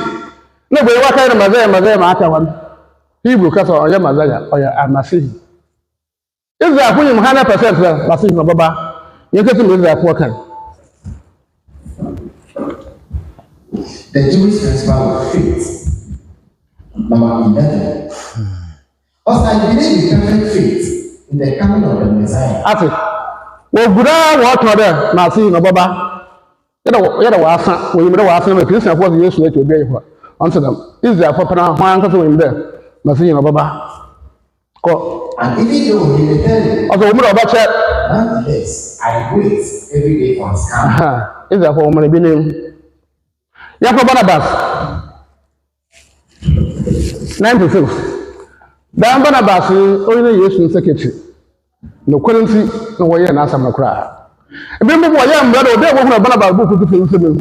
nobody walk out of Mazay, one. Hebrew Castle or Yamazaya or Amasi. Israel fún yìí 100% rẹ̀ láti ìgbà bàbá yẹn kẹ́sì mi Israel fún ọkàn. The Jewish principle of faith, number 11. Also, I believe in perfect faith in the coming of the Messiah. Ati, wọ́n gbúdá wọ́n tọ́ dẹ̀ láti ìgbà bàbá yẹ́dà wàá sàn wọ́n yìí mi dẹ̀ wàá sàn mẹ́ Christian fún ọ̀sẹ̀ Yéṣu ẹ̀kẹ́ òbí ẹ̀yẹ̀ fún ọ̀nsẹ̀ dẹ̀ Israel fún ọ̀pẹ̀nà wọ́n á ń kẹ́sì wọ́n yìí mi dẹ̀ láti ìgbà bàbá. And even though he may tell you, nonetheless, I wait every day for his coming. Is that for woman be name? Yako Barnabas 96. Dan Barnabas only Yesu secretary. No currency, no way and answer my cry. Remember what young brother, they were Barnabas book to film.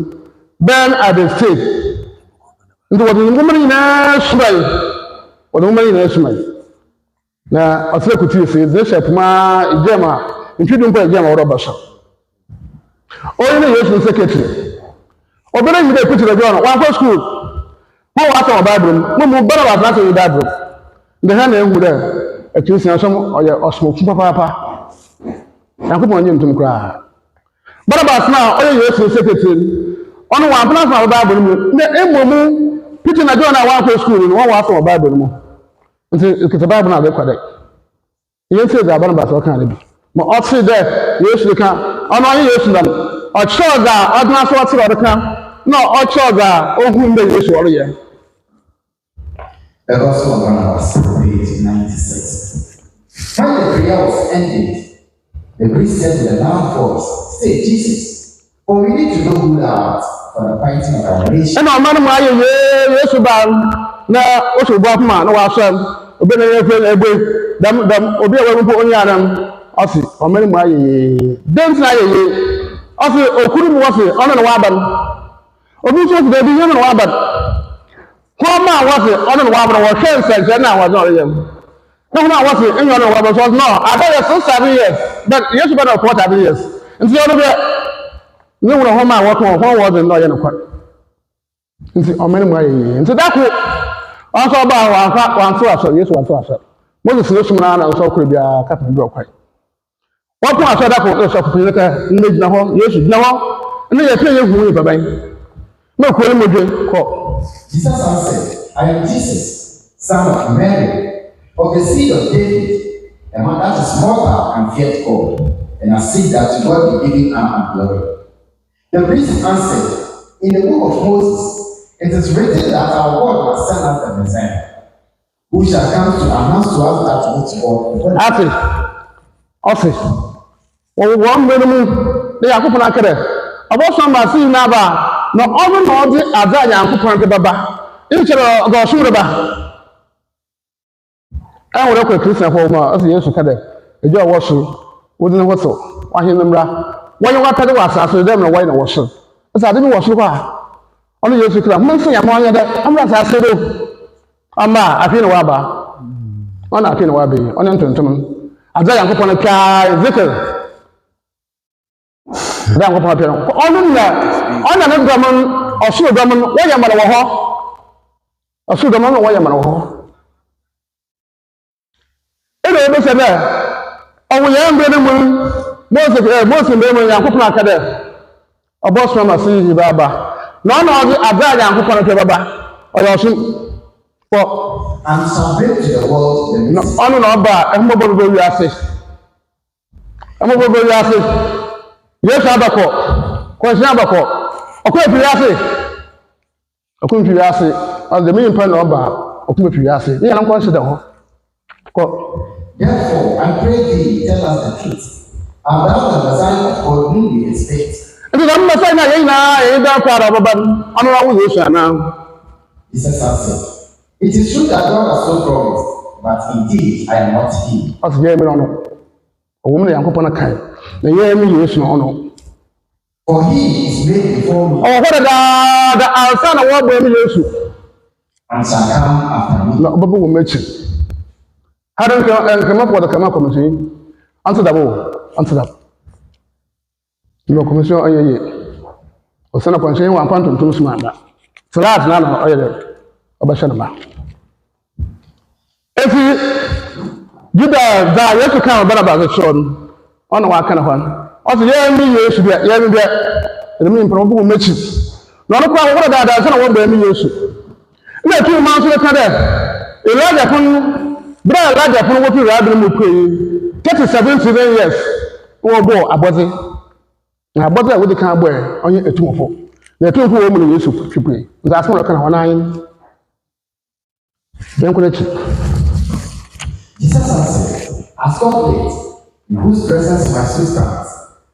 Ben at the state. It was a woman in a smile. Or the woman in a smile. Na ọsẹ kuti esi ẹsẹ kuma ìjẹma ntwidun pa ìjẹma ọrọ bàṣà oyin ni Yesu secretary obìnrin yìí dẹ kuti rẹ jọ wọn kọ school wọn wà sọ Bible mu mu bẹrẹ wà fúlàsì Bible ndẹ hàn na ehu dẹ ẹkiri sinna sọm ọyẹ ọsọmọkú papaapa yankun pọn nye ntum koraa Barnabas náà ọyẹ Yesu secretary ọno wà fúlàsì Bible mu ndẹ emu mu Peter na John náà wọn kọ school ni wọn wà sọ Bible mu. Nti kita Bible na bekwa dai yen se da Barnabas o kan bi mo o se de Yesu kan ono yin Yesu dan o choga odna so o se o kan no o choga o hu mbe Yesu o ye The Gospel of Barnabas, page 96. When the prayer was ended, the priest said with a loud voice, "Say, Jesus, for we need to know who thou art for the fighting of our nation." And man ma ye Yesu ban na o so bo afuma na wa so obi na ye fe na egbe dam obi e wa mpo onya nam osi o mani ma ye dent na ye osi okuru mu osi ona na wa ban obi so de bi ye na wa ban ko ma wa se ona na wa ban wo hwe nsense na wa zo yem no na wa se enyo na wa ban so no ada 7 years but Yesu ban 4 years nti ono be ni wura ho ma wa ko ho wo de no ye no kwa nti o mani ma ye nti da ko Also about one to us, yes, one to us. Moses is man and so could be a captain of quite. What was that for us of Pilika, yes, no, and they are playing with me, no calling with call. Jesus answered, I am Jesus, son of Mary, of the seed of David, a man that is mortal and feared God, and I see that to God be giving honor and glory. The priest answered, in the book of Moses, it is written that our God must send us the Messiah, who shall come to announce to us that which God. Office. Oh, 1 minute, they are putting a career. About some are seeing now, no other more the other young people Baba. Each of the Suraba. I will look at Christian for more as the years to cut it. A job was wouldn't whistle. Why him when you want to was after them and why no washer. As I didn't wash the only years to come. Monthly among that, I'm not as I said. Amma, I feel a wabba. On a pin wabby, on Anton. As I am upon a car, vicar. Then go up here. On another woman, or shoot woman, why am I or shoot a man, why am I? It is there. Oh, we am getting most of them are Kupana Kada. A boss from a city Baba. None of the other young Kupana Baba. Or your shoot. And submit to the world. No, on and about, I'm going to go to assist. I'm going to go to assist. Yes, Abako. Question Abako. Okay, Piasi. I couldn't Piasi. As the main point of Okum Piasi. Yeah, I'm considering. Therefore, I pray thee, tell us the truth. And thou the Messiah of God whom we expect. And I'm not saying I ain't that part of a I'm not with you now. Jesus answered, it is true that God has so promised, but indeed I am not he. As Jamie on a woman, I'm upon a kind. The Yami is no. For he is made before me. Oh, what the son of what baby you and shall come after me. No, Babu will mention. How don't come up with a come commission? Answer the wall, answer that. No commission on your year. Or send upon saying 1 pound to 2 smart. So that's none of oil of a shanama. If you die, you have to come about the son on what kind of one. Also, yeah, me, you should be at Yami, the mean probable matches. Not a crowd, what about that? I don't want to be used to. Let 2 months of the Canada. A large upon, but a large upon what you rather than pay. 37 years. Oh, boy, I was it. I bought that with the car wear on your 2 or 4. The 2 women used to pay. That's what I can have. Then could Jesus answered, as God lived, in whose presence my soul stands,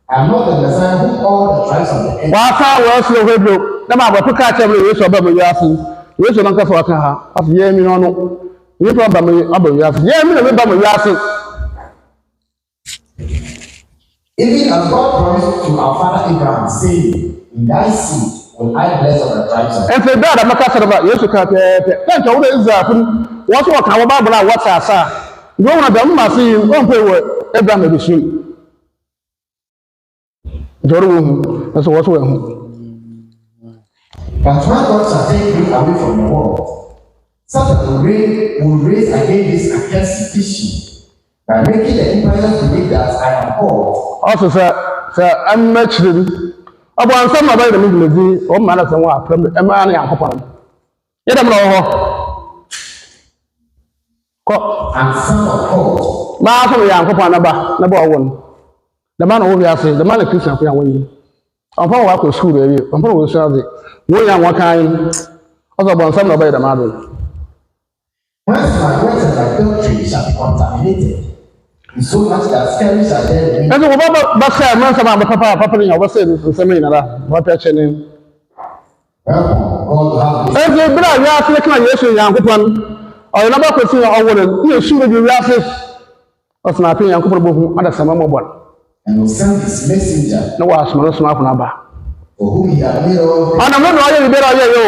I am not the Messiah whom all the tribes of the earth. Why was no radio? The man will catch every use of Babu Yasin. You should not go for her. As Yemi no. You probably Abu Yasin. Yemi, Babu Yasin. Even as God promised to our father Abraham, saying, in thy seed will I bless all the tribes of the earth. And for that, I'm not talking about you to cut it. Thank you. What is that? What's what our Bible? What's our sir? You want to them must see you. Don't pay what Abraham will soon. That's what's well. But when God shall take you away from the world, Satan will raise again this accursed teaching by making the empire believe that I am God. Also, sir, I'm much about some of the middle or man of the war from a man and Papa. Yet I'm no and son of God. Master young Papa number 1. The man over here, the man is Christian for your upon walk with school, baby. Upon will serve it. We are what kind of about some of the mother. Once my words and my doctrine shall be contaminated, in so much that scary shall then be. And but sir, man, some of the papa in our city, what patching. God have As a brother, you are taking a yes, young one, or another question, or wouldn't you should be racist or snapping young couple under some mobile. And will send his messenger. No, I smell smoke number. For whom he had made all. And I'm not really better, yo.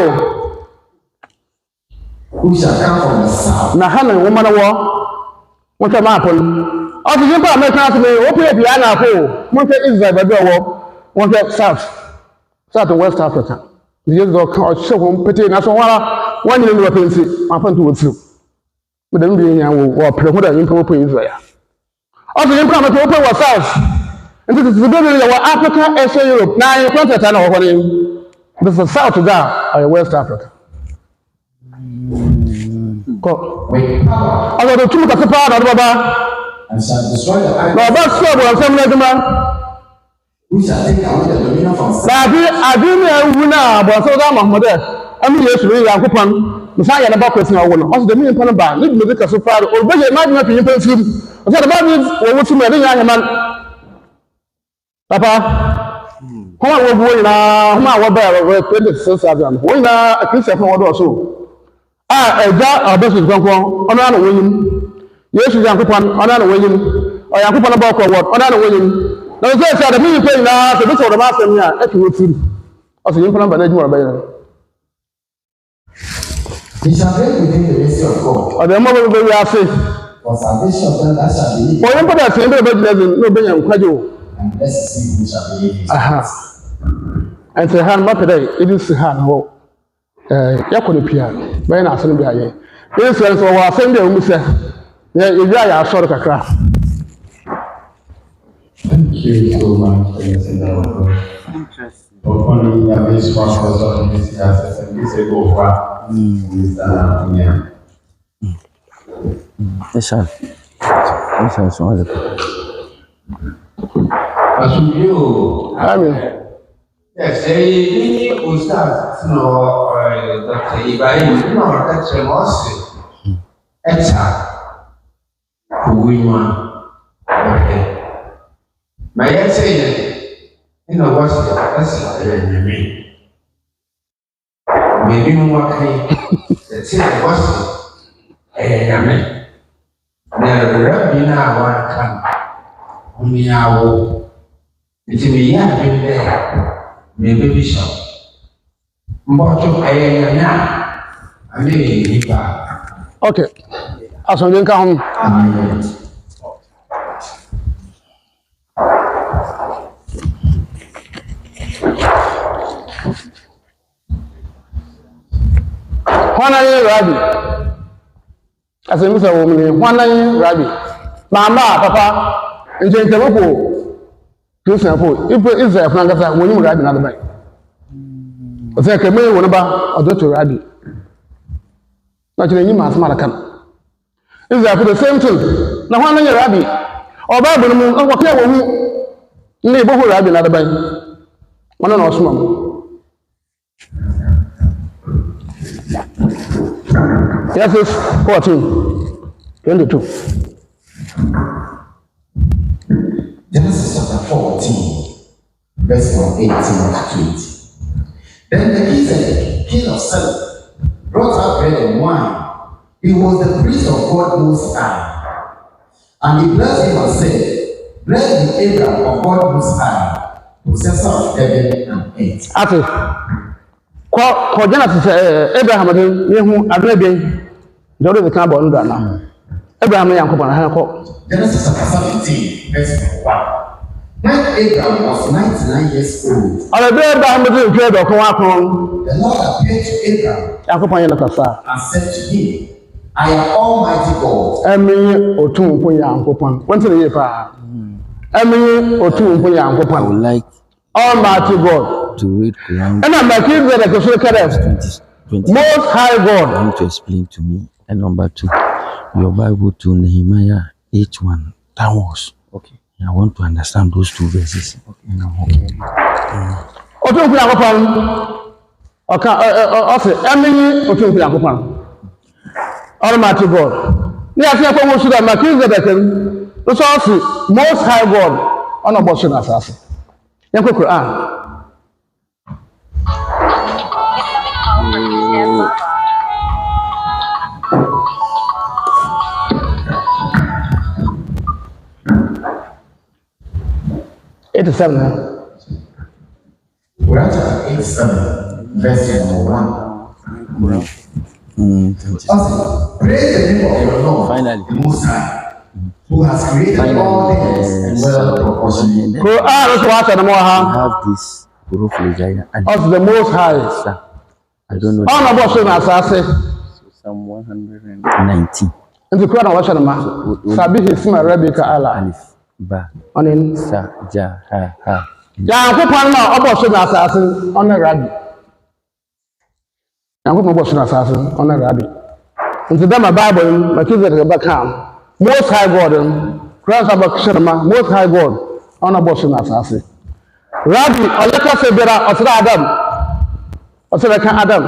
Who shall come from the south? Now, Hannah, woman of war. What a maple. After you make out to me, open up Yana Pool. Monte Israel, but do walk. One south and West Africa. The years go show home, petty, and so on. one year in weapons, my friend to you. With them being or prefer in proper Israel. Also, you come to open yourself. And this is the building of Africa, Asia, Europe. Now, you can't tell what name. This is South Sudan or West Africa. Although the two are part of Baba. And shall destroy the idols. Now, that's so well, some like man. We shall take away the dominion from sin. I didn't know, but so that Mahmoud, I mean, yes, we are coupon. Messiah and about question I will also the million pound bar, little bit so far, or better, imagine if you pay food. I said about it, or what's the young man? Papa, how I will go in a bear where 26,000. When a Christian from what also. A jar of best is gone on another winning. Yes, you are coupon on another winning. Or you are coupon about what on another winning. Now, they said the million pay now, so this was the master here, if you would see. Also, you put on more better. He shall reign within the mercy of God. Or the moment we are safe. For salvation of them that shall believe. For you put that same bed, no being quadro. And let's see who shall believe. And say, hand back today, it is the hand. Yakoni piano, by an assembly. This is our assembly, we say, you are short of a craft. Thank you so much for listening to our God. Interesting. Upon the average process of this assessment, this is over. Esa es una de Amen. Yes, many ustaz no Dr. Ibrahim no Dr. Moses. Etsa kuwiwa. Okay. My say you know what's that's Nyame. Maybe no one the say what's Nyame. Na rabbi na wa kan. Omi Yawoh. It's me ya been there. Maybe bishop. Mbocho ayenya. Ame nipa. Okay. Aso nka hom. Hwana Rabbi. Aso mi say wo mi hwana Rabbi. Mama papa njentemoko Christian for if Israel Frankasa when you Rabbi na the bay. O say ke me won ba odo to Rabbi. Na chire nyima asma kan. Israel for the same thing. Na hwana Rabbi. O Bible mu o ko wo hu ni bo Rabbi na the bay. Wono na osuma mu. Genesis 14, 22. Genesis chapter 14, verse from 18 to 20. Then the king of Salem, brought out bread and wine. He was the priest of God Most High. And he blessed him and said, Blessed be Abraham of God Most High, possessor of heaven and earth. Ate, kwa Genesis Abraham den yehu adona bien. Jode the can born na. Abraham Yankopon ha ko. Genesis chapter 17, verse 1. When Abraham was 99 years old, Ala be Abraham dey twa do ko akon. the Lord appeared to Abraham Yankopon ye na kasa. and said to him, I am Almighty God. Emi otumpo Yankopon. Wonte ye pa. Emi otumpo I Yankopon. would like Almighty God. to read Quran And I'm like you that go so kere. 20. Most High I God. want to explain to me. And number 2, your Bible to Nehemiah 8:1. That was okay. I want to understand those 2 verses. Okay. Otumpo Yankopon. Okay, say emi otumpo Yankopon. Almighty God. Ni afi akwa mo suda makiri zedekem. So say Most High God. Ona bo so na asase. Yanko Quran. It is 7. Quran chapter 87, verse number 1. 20. Also, praise the name of your Lord, Finally. the Most High, who has created all things in well proportion. Quran is what We and more. have this proof Elijah and Of the Most High. I don't know. Oh, no, boss, na asase. Psalm 119. Nti kura na wɔhyɛ no ma. Sabi hisma Rebecca ala. Alif, ba, Ɔne sa, ja, ha, ha. Yankopɔn na ɔbɔ so na asase ɔne Rabi. Yankopɔn bɔ so na asase ɔne Rabi. Nti dama Bible ma kize de baka. Most High God, Christ abɔhyɛ no ma. Most High God ɔna bɔ so na asase. Rabi ɔyɛka sɛ bera ɔsra Adam. Ɔsra ka Adam.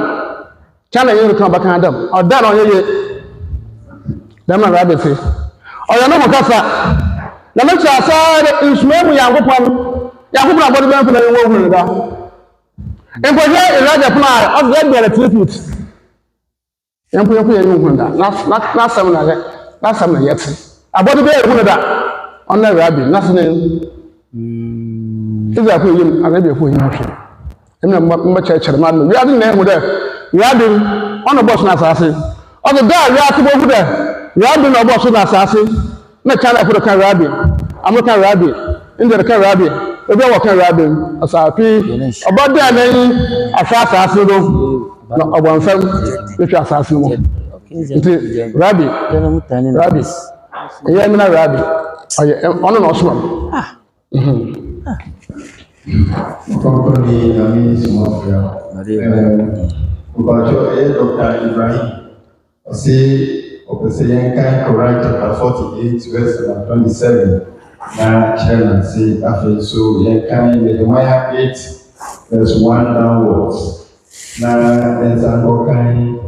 Chana yɛ kan baka Adam. Ɔda na ɔyɛ yɛ. Dama Rabi se. Ɔyɛ no mo kasa. Na me kya sare nsuma mu Yankopɔn. Yankopɔn abɔde bɛn funa wo hu da. Nkɔhwɛ Elijah funa ɔsra bɛrɛ tribute. Yankopɔn yɛ hu da. Na sam na yɛte. Abɔde bɛrɛ hu da. Ɔna Rabi na sene. Iza ko yim Arabi ko yim hwɛ. Emna mba kyerɛkyerɛ ma no. Wi ade na hu da. Rabi ɔna bɔ so na asase. Ɔde da wi ate bo hu da. Rabi na bɔ so na asase. Na China for the kan Rabi, American Rabi, India kan Rabi, ebi wa kan Rabi, asapi, obade anan afasa asiro na obansam betwa asase mo. Nti Rabi, eya mi na Rabi, oye ono na osoma. Company Nyame Somafo. Ubacho Dr. Ibrahim. Opposition Quran chapter 48 verse 27. Now chairman say after so Nehemiah 8 verse 1 downwards. Now there's a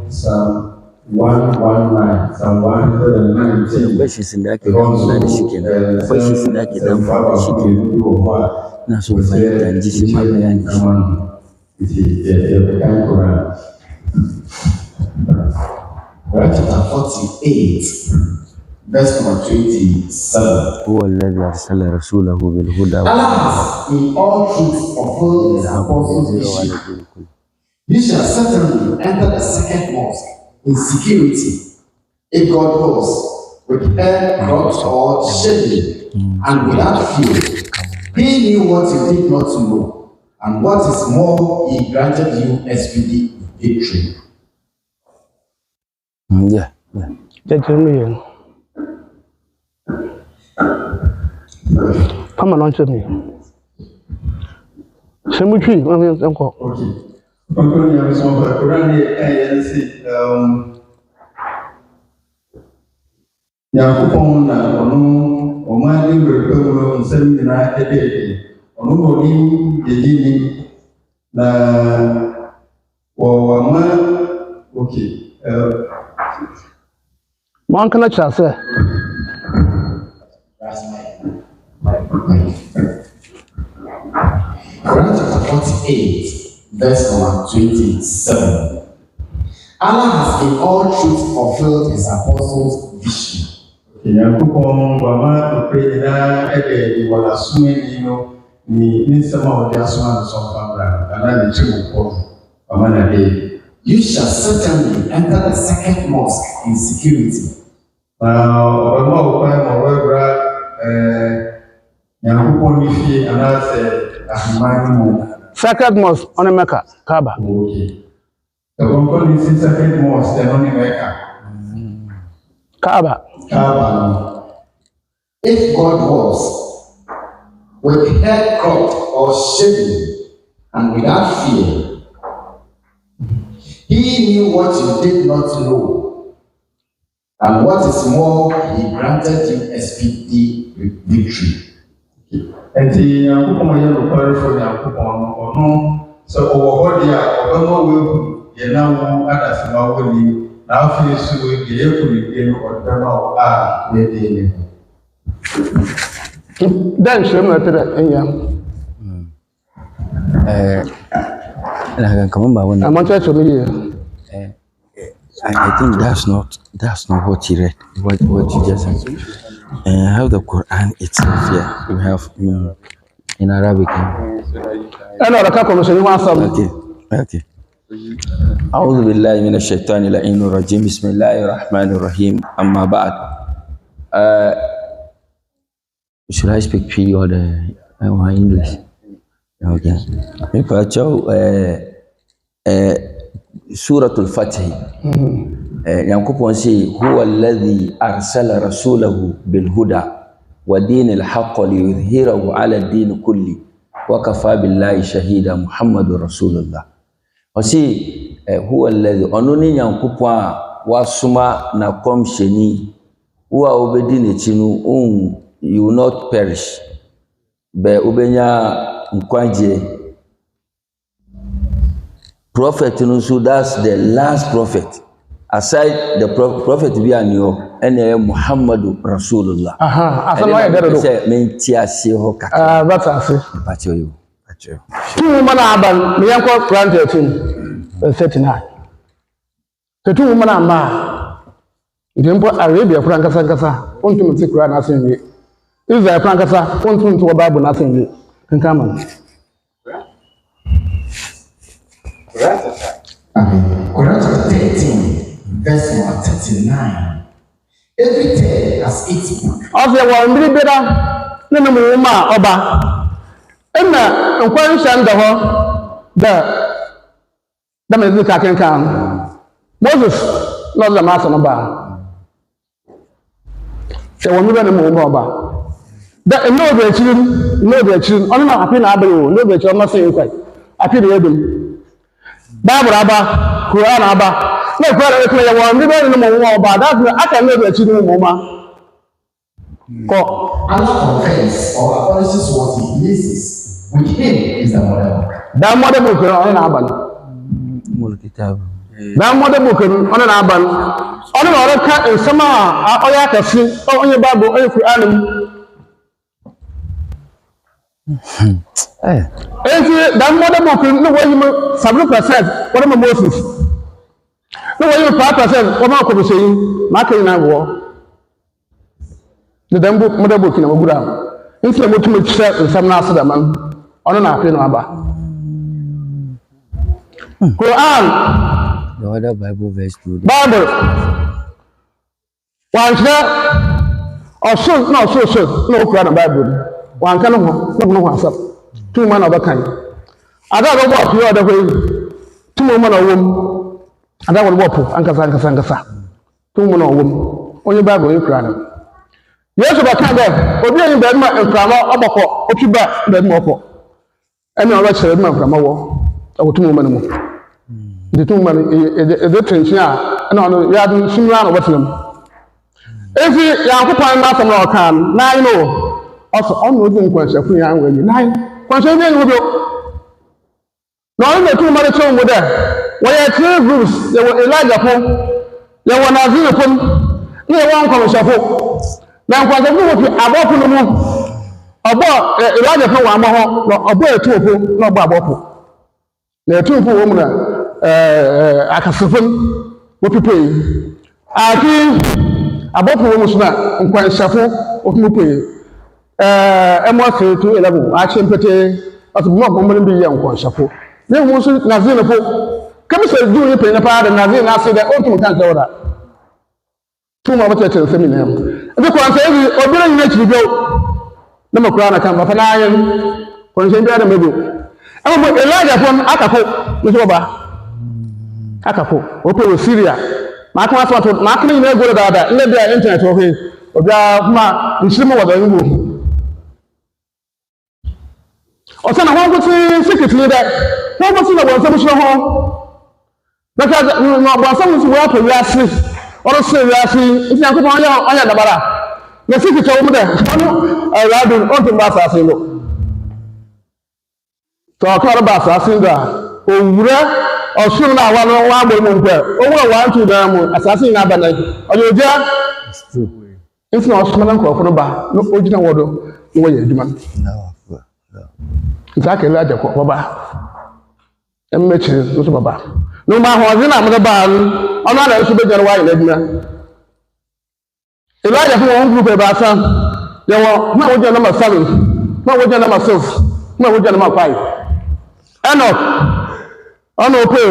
Psalm 119, Psalm 119. Questions in that questions in that na so fanya tanjisi mabayani. Chapter 48, verse number 27. هو الذي أرسل رسوله بالهدى Allah in all truth fulfilled his apostles' mission. You shall certainly enter the second mosque in security, if God calls, with hair cropped or shaved, and without fear. He knew what you did not know, and what is more, he granted you expedient victory. Yeah. Judgment. Come on, answer me. Cemetery, uncle. Okay. Company Nyame Somafo Quran Yankopɔn na ɔno ɔman ne wurɛpɛ mu no nsɛm nyinaa ɛdɛɛdɛ ɔno na ɔnim yɛyini na wɔwama okay Man can I say? That's my Quran chapter 48, verse number 27. Allah has in all truth fulfilled his apostles' vision. Yankopɔn wama ɔpɛ nyinaa ɛdɛɛdɛ wɔ n'asomani no ne nsɛm a ɔde asoma no sɔmfamra anaa ne kyerɛmɔpɔ wama n'adɛɛdɛ. You shall certainly enter the second mosque in security. Second mosque on Mecca, Kaaba. Okay. The company is second mosque on Mecca. Kaaba. If God was with hair cropped or shaven and without fear, he knew what you did not know, and what is more, he granted you a speedy victory. And the Yankopɔn yɛ nɔpare fo Yankopɔn no ɔno sɛ ɔwɔ hɔ deɛ a ɔbɛma wɔahu yɛn a wo adasema wɔ ni na afei so deɛ yɛkɔ ne deɛ no ɔde bɛma wo a yɛde ne ho. Dan hyerɛ mu ɛtɛ dɛ ɛnyɛ. Come on, I'm not to me. I think that's not what he read. What you just said. I have the Quran itself here. We have in Arabic. Okay. أعوذ بالله من الشيطان اللعين الرجيم. بسم الله الرحمن الرحيم. أما بعد. Should I speak P or the English? Okay. Suratul Fatih. Nyankopɔn sɛ huwa alladhi arsala rasulahu bilhuda wa dinil haqq liyudhhirahu ala din kulli wa kafa billahi shahida Muhammadur Rasulullah. Ɔsɛ huwa alladhi ɔno ne Nyankopɔn a wasoma na kɔmhyɛni wo a wobɛdi n'akyi no you will not perish bɛ wobɛnya nkwagye. Prophet no so that's the last prophet. Aside the prophet bi anio ene Muhammadu Rasulullah. Asama ya dero do. Say menti ase ho kaka. Bata ase. Pacho yo. Pacho. Tu mana aban me yanko plant 39. Tu mana ma. Ndempo Arabia kura nkasa ontum ti kura na asenwe. Israel kura nkasa ontum ti wo Bible na asenwe. Kankama. Quran chapter 13, verse 39. Every tale has its book. Ọsẹ wọ mbiri bira nínú mu ma ọba. Ẹnna nkwan nhyɛn da hɔ dɛ dɛm ɛdi ka kenkan. Moses na ɔdze ma asɛ no ba. Sɛ wɔ mbiri nínú mu ma ɔba. Dɛ nnọọdụ akyiri ɔno na api na abɛyɛ o nnọọdụ akyiri ɔno sɛ nkwa api na yɛdum. Bible aba, Quran aba. No Quran is clear. One river in the moment about that. I can never achieve the moment. Allah confess or acknowledges what he places. With him is the model. That model book on an aban. That model book on an aban. On another cat in summer, I can see on your Bible, on your Quran. That model book, no way you 7%, what am I Moses? No way you 5%, what am I saying? Marking in war. The damn book, model book in a good hour. Instead of to share in some last man on an apple number. Quran, The other Bible verse too. Bible. One share or so, no Quran Bible. One kind of no one's up. 2 men of a kind. I don't know what you are the way. 2 women or woman. I don't want to walk Ankasa. 2 women or woman. Only Bible you cry. Yes, about Canada, or being in Denmark and Krama, Obako, Okiba, Denmark. And I'll let you remember from a war. Or 2 women. The 2 men, the tension, and on the yard, similar of them. If you are occupying nothing or can, now you know. Also, on within question, we are with you. 9 question with you. Now, in the 2 months with there, we had 3 groups. There were Elijah, there were Nazir, there one commission. Now, when the group about the moon, about Elijah, one more, about 2, not Babopo. There are 2 women, I can support what you pay. I think about the woman, and quite shuffle what you pay. M1 to 11. Action pete at the mock woman be young one shuffle. Then was Nazina. Come say, do you pay a part and Nazina say that ultimate can't order. 2 more teachers seminary. The Quran says, or bring nature go. No Quran come up an iron. Contain the middle. I'm with Elijah from Akapo, with Oba. Akapo, open with Syria. Mark was what marking no good about that. Let their internet okay. Or the Muslim was a new. Ọ̀sán àwọn ọkùnrin tí síkìtì ní dẹ̀, wọ́n bọ́ sílẹ̀ wọ́n sẹ́mú ṣe hàn. Lọ́kà wọ́n sẹ́mú sí wọ́n pè wíásí, ọdún sí wíásí, ìtì àkókò ọ̀yà dàbàrà. Ní síkìtì ọmọ dẹ̀, wọ́n ẹ̀rọ adùn, ó tún bá àṣàṣì lò. Tọ̀ọ̀kọ́ ọ̀rọ̀ bá àṣàṣì ń dà, òwúrẹ́ ọ̀ṣun náà wà lọ́wọ́ wà gbọ́n mú pẹ̀, owó wà ń tù dára mú àṣàṣì ní abẹ́nẹ̀. Ọ̀yọ̀ òjá, ìtì náà ọ̀ṣun náà kọ̀ ọ̀kọ́ bá, ó jìnà wọ́dọ̀, ní wọ́n yẹ ìdúmọ̀. Nta la jako baba emmechi nso baba no ma ho zina mo ba ono na nso be jere wa ile dina ila ya fun won group e ba san ye wo na wo je number 7 na wo je number 6 na wo je number 5 Enoch ono pe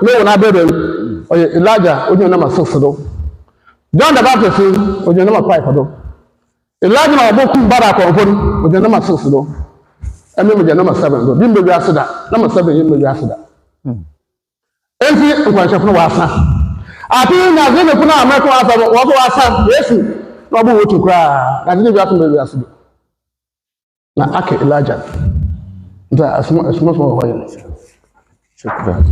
no na bebe oye Elijah o je number 6 do John the Baptist o je number 5 do Elijah na oboku mbara ko fon o je number 6 do I remember number 7. Go. Bimbo Yasida. Number 7. Bimbo Yasida. Enti nkwanhyɛfo no wasa. Ati na zene kuna ameko wasa wɔso wasa Yesu na ɔbɔ wotu koraa. Na zene bi ato baabi ase do. Na ake Elijah. Nta asmo so hɔ yɛ. Shukran.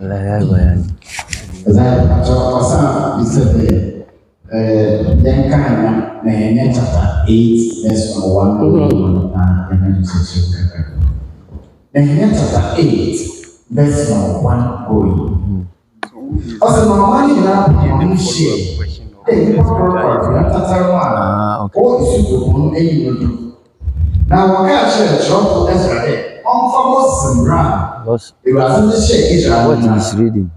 La ya bayani. Zai wasa bisɛ yɛn kan na yɛn chapter 8 verse 1 na yɛn sɛ kakra. Na yɛn chapter 8 verse 1 going. Also, my money now on share. Hey, you now, I can't share a job for Ezra. On famous and brand. It wasn't the share Israel. What is reading?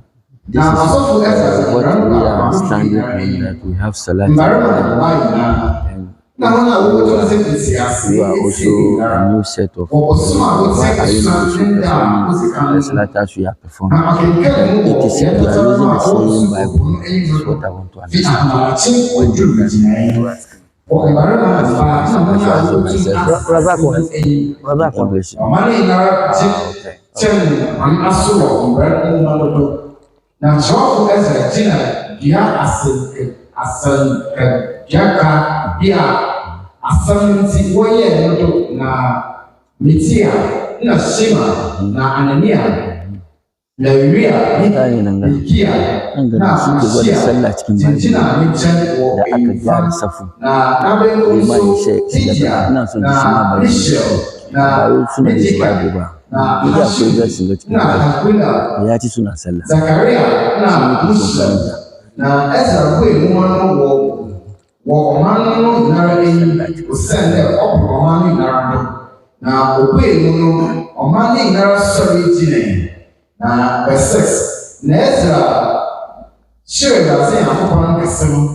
This now, is also for Ezra. what we are standing on, that we have Salat. And now, I will go to the you are also a new set of Salatas we are performing. It is we are using the same Bible. This is what I want to understand. When you English. Now, so as a dinner, you are asamiti woye na mitia na shema na anania na uria nikia na mashia tinjina michan wo na nabengo tijia na Michel na mitika na hakuna Zakaria na Musa na Ezra kwe mwana Wamano nara eni usende omani nara na obe no omani nara sorry jine na verse 6 na Ezra shire da se akopana kesem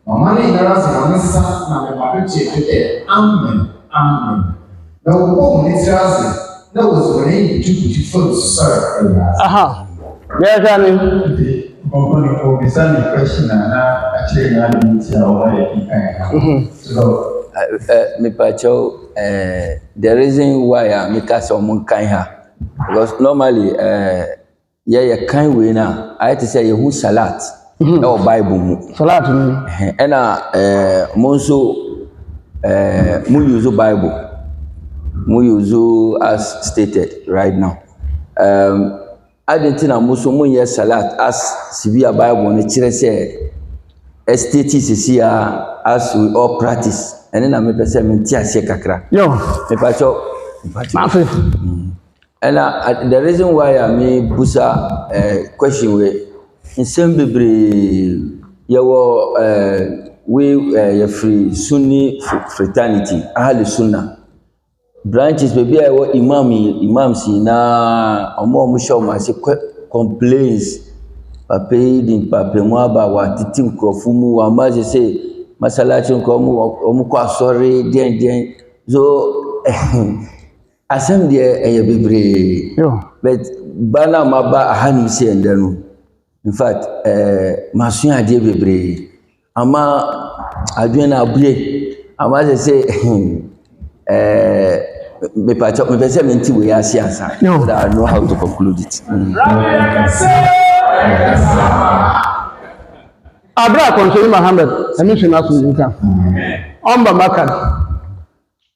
omani nara se amisa na me ba che amen na obo mo ni traze na wozore tutu folks sorry aha yeah jani question the reason why I make us someone kind her because normally yeah kind way now I had to say who salat or Bible salat and monso mu use Bible mu use as stated right now Adentina muso mo ye salat as severe Bible ne kire say estates here as we all practice and na me pese me ti ase kakra yo me pacho and the reason why I me busa question we nsem bebre we ye free Sunni fraternity ahli sunna branches baby I want imams na omo show ma se complaints papa mo aba wa titi nkrofo mu wa ma se masalachi nko kwa sorry den so asem de bebre but bana maba ahani se ndanu in fact masun ade bebre ama adwen na abue ama se me pese menti we ase asa so that I know how to conclude it. Abra Konsoli Muhammad emission asu nka omba makan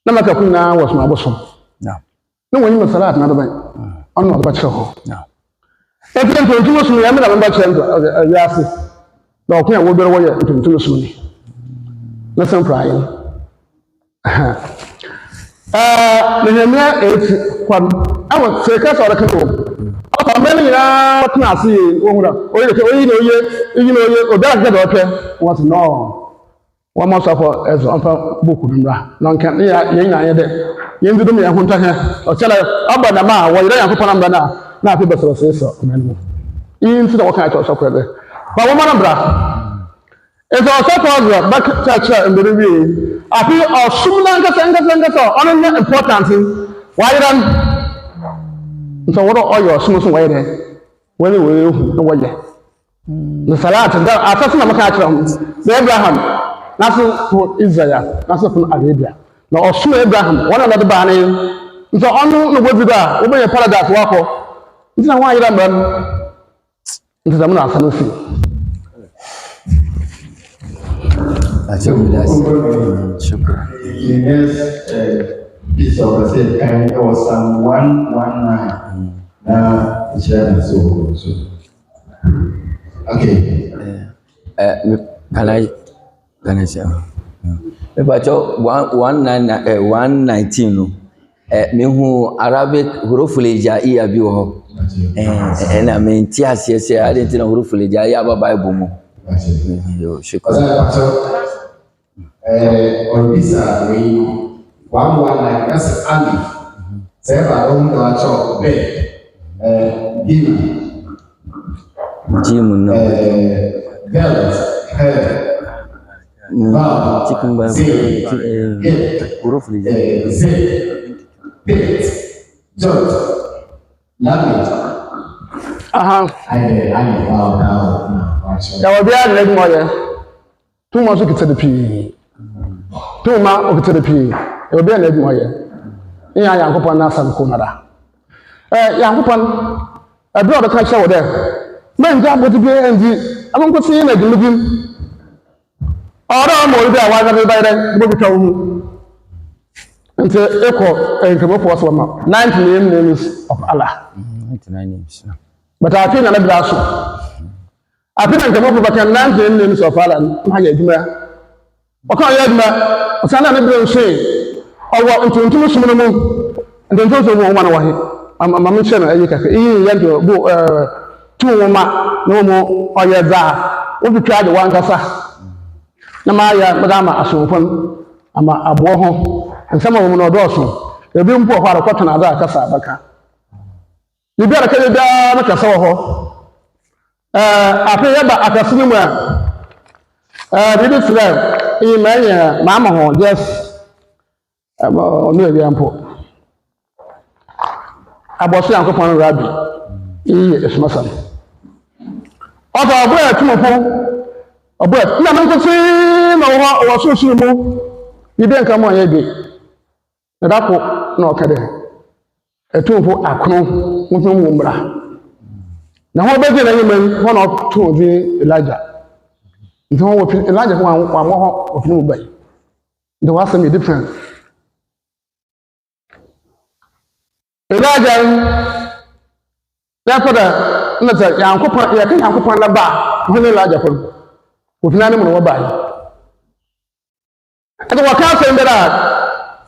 na makakun na was ma bosom na woni masalat na do ban ono ba kire ho e fi ntontumo sunu ya me na ba kire ndo ya ase na okun ya wo bere wo ya ntontumo sunu ni na san praye Nehemia 8 kwam awo seka so reka to apa meni na tna ase ohura oyi no oye oda ga do pe what no one must for as on boku mra no nkan ya nya de yen dudum ya hunta he o chala aba na ma wo yira ya kopana mra na afi beso so menu yin ti da waka to so kwa de ba wo mana bra ezo so to back church mbere wi afi osumna ngasa ono na important wairan so what all your sumu waire wani we hu no waje na salat da asasuna maka akira na Abraham naso for Israel naso for Arabia na osum Abraham wana na de ba ne so ono no bodu da wo be paradise wako ntina wairan bram nti dɛm na asɛm fi Shukran. The next piece of the same kind was Psalm 119. Now, the chair is so. Okay. Can I say? But 119 no. Me who Arabic huruful jaiya bi wo. Na me nti ase se ade nti na huruful jaiya ba Bible mu. Yo, shukran. On this we 119 that's alif. Say ba don da cho be Jim no. Belt head. Chicken ba huruful jaiya. Bit. Jot. Language. ya wa bia na mo ye tuma so kita de pi tuma o kita de pi ya bia na mo ye ya Yankopɔn na asam ko nada Yankopɔn abi o de ka hye wo de man ja boti bi endi amon ko tin na di lugin ora mo bi a wa ga be ba de bo bi ka wo nti eko nkemo po so ma 99 names of Allah 99 names. but I think na bra so I think nkemo po baka 99 names of Allah na ya djuma o ka ya djuma o sana na bra so owo ntuntum sum no mu ntuntum so mo ma na wahe ama me che na ayi kaka yi ya do bo tu wo ma no mo o ya za o bi twa de wan kasa na ma ya ma asofon ama abo ho nsama wo no do so ebi mpo ho ara kwatana da kasa baka ni biara ka da na kasa wo ho afi ya ba akasini mu bibi sira yi manya mama ho just no ebi ampo abosu Yankopɔn rabi yi esmasam oba obo etumofo obo na me nkosi na wo so so mu ni den ka mo ye bi na dako na okade etumfo akono mo mu mbra na ho be na yemen ho na to bi Elijah nti ho wo Elijah ho wa mo ho ofini mu bai the was some different Elijah therefore na say Yankopɔn ya kan Yankopɔn la ba ho na Elijah ko ofina ne mo no bai and what can say that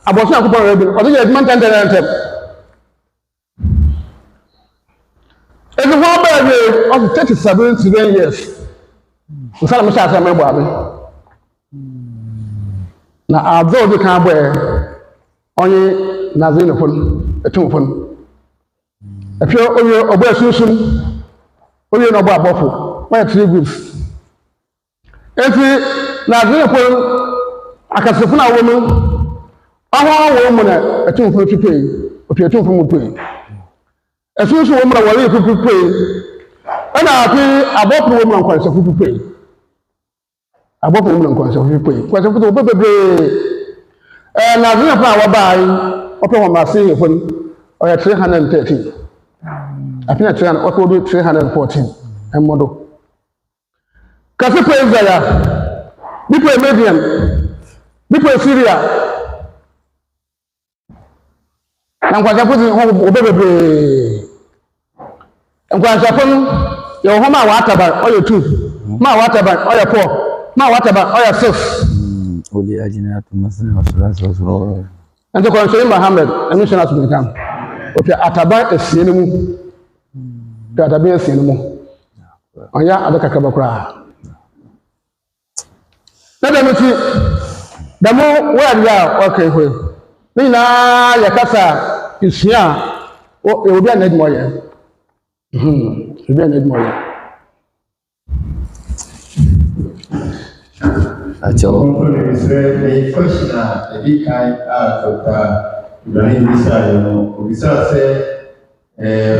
abosu Yankopɔn rabi o de judgment and ntem and the one by of 37 years nsala mo sha say me bo abi na azo de kan bo onye nazino fon etum fon afio oye obo asusun oye no bo abofo why 3 groups enti nazino fon akasefo na wo mu aho wo mu na etum fon twetwe opi etum fon mu twe asusun wo mu na wale twetwe ana afi abofo wo mu na kwanse twetwe abofo wo mu na kwanse twetwe kwanse twetwe bebebe nazino fon wa bai ope wo ma se fon oya 313 apina 300 ope wo 314 emodo kasi pe Israel bipo Median bipo Syria na nkwanza pozi ho obebebe nkwanza pon yo ho ma wataba oyo 2 ma wataba oyo 4 ma wataba oyo 6 Oli ajina tumasina wasura ando ko nso Muhammad enu shana tu kan opi ataba esie ne mu ataba esie ne mu onya adaka kabakura na muti damo waya okay ho ni na yakasa isia o e obi anad moye obi anad moye The question the big kind Dr. Ibrahim Bisa say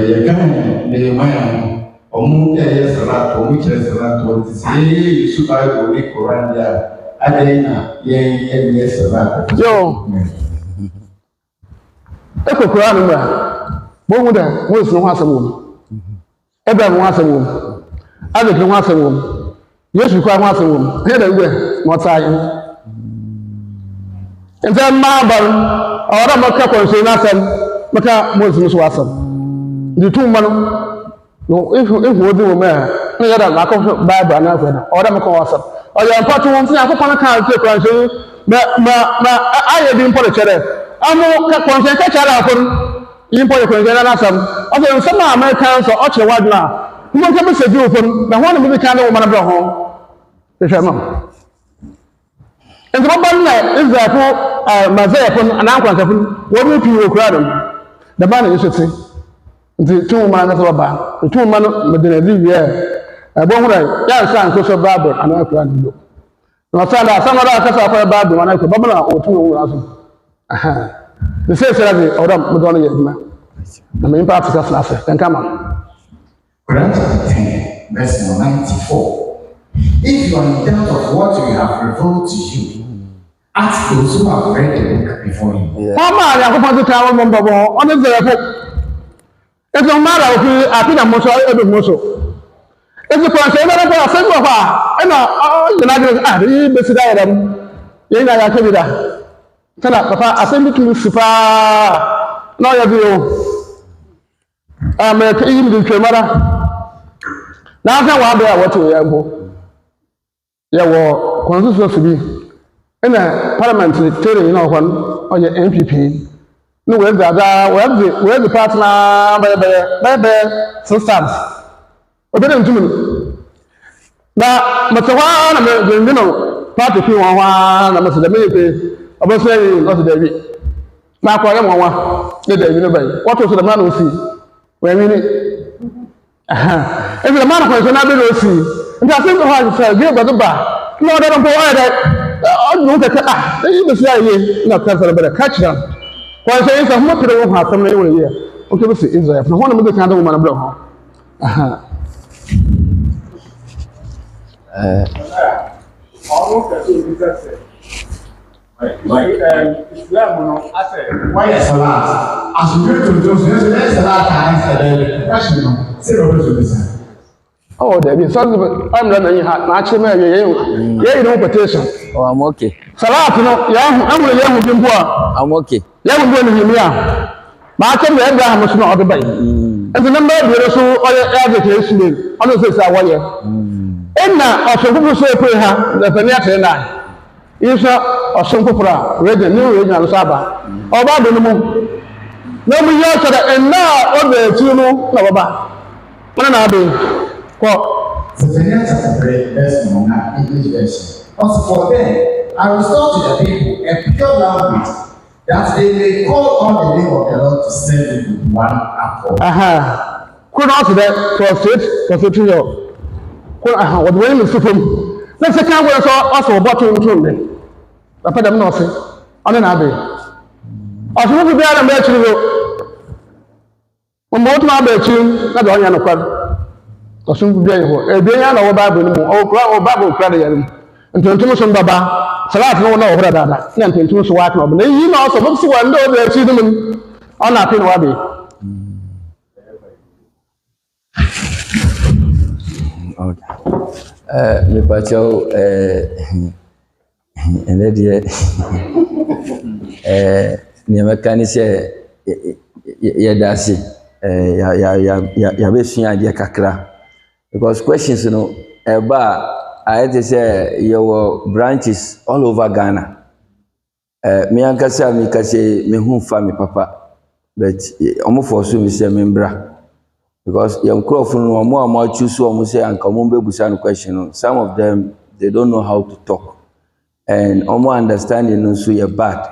you can the man omu salat omu chere salat o ti say you should buy the Quran there adena ye salat yo e ko Quran ba bo mu da mo so ho asabo ebe mo asabo Other can once a woman. Yes, you quite once a woman. Here they go. What's I? And then Marble, or I'm a couple of nothing, but I was Miss Watson. The 2 months, no, if we do a man, we got a lack of Bible and nothing, or I'm a cause. Or you're important one thing, I put on a car to consume, but I didn't put a chair. I'm more conscious catch out you put a consideration. Okay, some Americans or Ocho Wadna, who want to say you from the one of the kind of woman of home. And the one is that Mazep and Uncle, what would you crowd them? The man is to say, the 2 man of the 2 man within a year. I won't write, yes, I'm social barber, and I crowd you. No, some other case of a barber, and I could bubble or 2. The same salary, or Madonna, I mean, perhaps that's last. Then come on. Quran chapter 10, verse 94. If you are in doubt of what we have revealed to you, ask those who have read the book before you. Mama, I have to tell you, on the book. It's no matter if you are in a muscle, every muscle. It's a person that I said, and I beside them. You know, I tell you that. Tell us, Papa, I send it to Lucifer. Now you do. I'm a king in the camera. Now I want to what you have. Yawoh, consensus to be in a parliament, telling you know one on your MPP. No, where's the partner by substance? But then to me. Now, but the one, you know, party fee one, I'm a military. I was saying, not the David. Now, I am one. What was the man who see? When we need. If the man who is not able to see, and I think I say, give us the bar. No, they don't provide that. Oh, look at that. They even say, not better catch them. Why say it's a much better one from the year. Okay, we see Israel. From one of the kind of woman blow. Islam, I said, why is Salah? As you go to those, there's Salah times the question. Say, oh, there is something I'm running. Match him, yeah, no petition. Oh, I'm okay. Salah, I'm with young. I'm okay. Young women, Match him, Abraham was not the bay. And the number of the so education, honestly, I want you. And now, I shall go say, pray her, the Penata and I. Isa or some popra, read the new regional Saba, or Baba no more. No, we are and now all the 2 no, one another. Zephaniah chapter 3, verse 1, English version. Also, for them, I will restore to the people a pure language that they may call on the name of the Lord to send them with one accord. Could also that for your. What way is from? Let's say, can't wear also a bottle of room. I put them nothing. On an abbey. I should be there and bet you. When both my bet you, not on your club. Or soon be able. A day I know Bible or Bible credit. And to Timothy Baba, Salat no one over that. Then to Timothy White Mob. You know, so looks one door there, see them on that pin wabi. Okay. Me pacho and near say ya dasi ya besua dia kakra because questions you know I had to say your branches all over Ghana. Me ankasa me kase me hu fa me papa but omo for so me say membra because young crowd no omo choose omo say anka omo bebusa no question. Some of them they don't know how to talk and omo understanding no so you bad.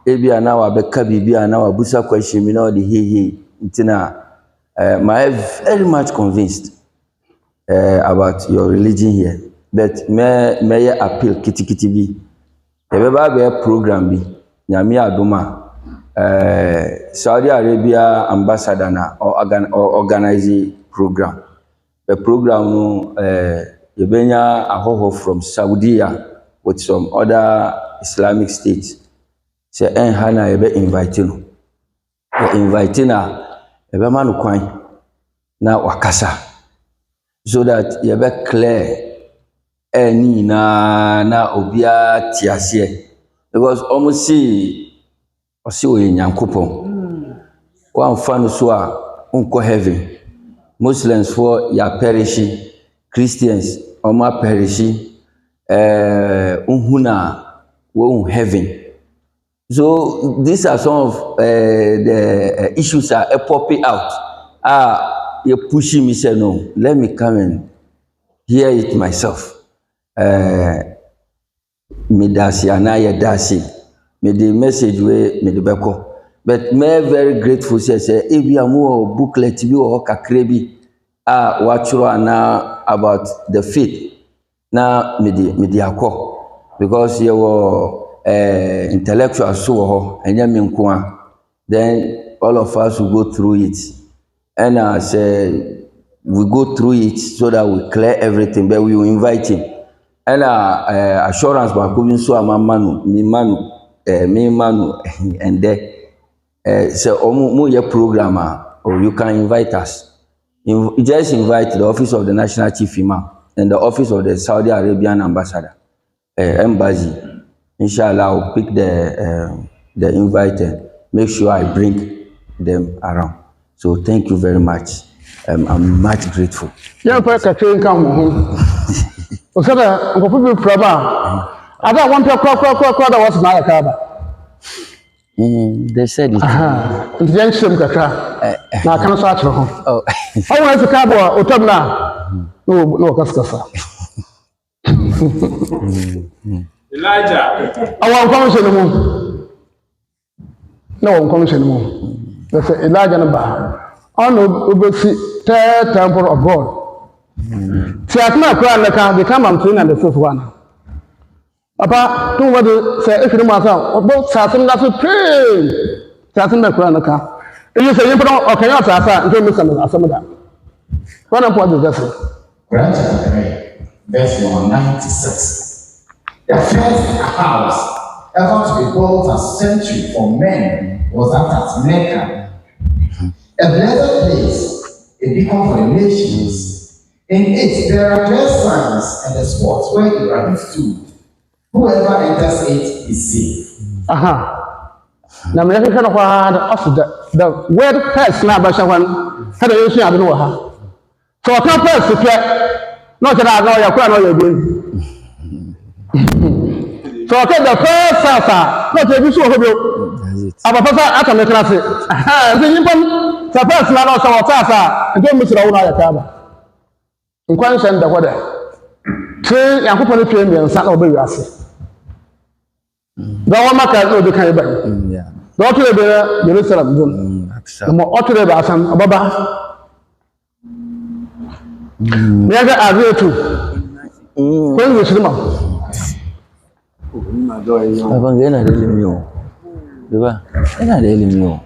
Ebi ana wa beka bibi ana wa busa question me na the he ntina my very much convinced about your religion here but may appeal kitikiti bi ebeba be program bi Nyame adoma Saudi Arabia ambassador na organize program. The program no yebenya ahoho from Saudi with some other Islamic states. Say hana ebe invite no. Invite na ebe manu kwan na wakasa. so that you be clear any na obia tiase because almost see we Nyankopɔn one fan so a unko heaven Muslims for ya perishi Christians oma perishi unhuna we heaven. So these are some of the issues that are popping out. You're pushing me, say no, let me come and hear it myself. Me dasi anaya dasi. Me the message we me the beko. But me very grateful say if you more booklet bi or kakrebi watchro ana about the faith. Na me the akọ because you were intellectual so and then all of us will go through it and I say we go through it so that we clear everything but we will invite him and assurance ba ko so amamanu me manu and then say mo your programmer or you can invite us just invite the office of the national chief imam and the office of the Saudi Arabian ambassador embassy. Inshallah, I'll pick the invite and make sure I bring them around. So thank you very much. I'm much grateful. Yeah, for a train come home. So that I'm going to problem. I don't want to call was my car. They said it. The young sim kaka. Now can I start from home? Oh, I want to cabo or top now. No, Cascasa. Elijah. I want commission the moon. No one commission the moon. That's Elijah number. On the third temple of God. See, I cannot cry like I become I'm trained and the fifth one. Papa, two what say if you myself, both Saturn that's a pray. Saturn the crown the car. If you say you put on okay, not Sasa, and give me some of that. One of what is that? Grant chapter 3, verse 196. The first house ever to be built as sanctuary for men was at Mecca, a blessed place, a beacon for the nations. In it there are clear signs and the spots where Abraham stood. Whoever enters it is safe. Now, me kind of offer the word first now, but someone had a issue. I don't know how. So I can't first to check. Not that I know your crown or your being. So I take the first salsa, not a visual of you. I'm a person at the class. The first man also was salsa, and don't miss the owner of the car. In question, the weather. Train and company train and sat over your ass. The one matter no be kind of yeah. The other day Jerusalem done. The more other day Basan Ababa. Never agree to. When we see them. Abang ena dele mio. Deba. Ena dele mio.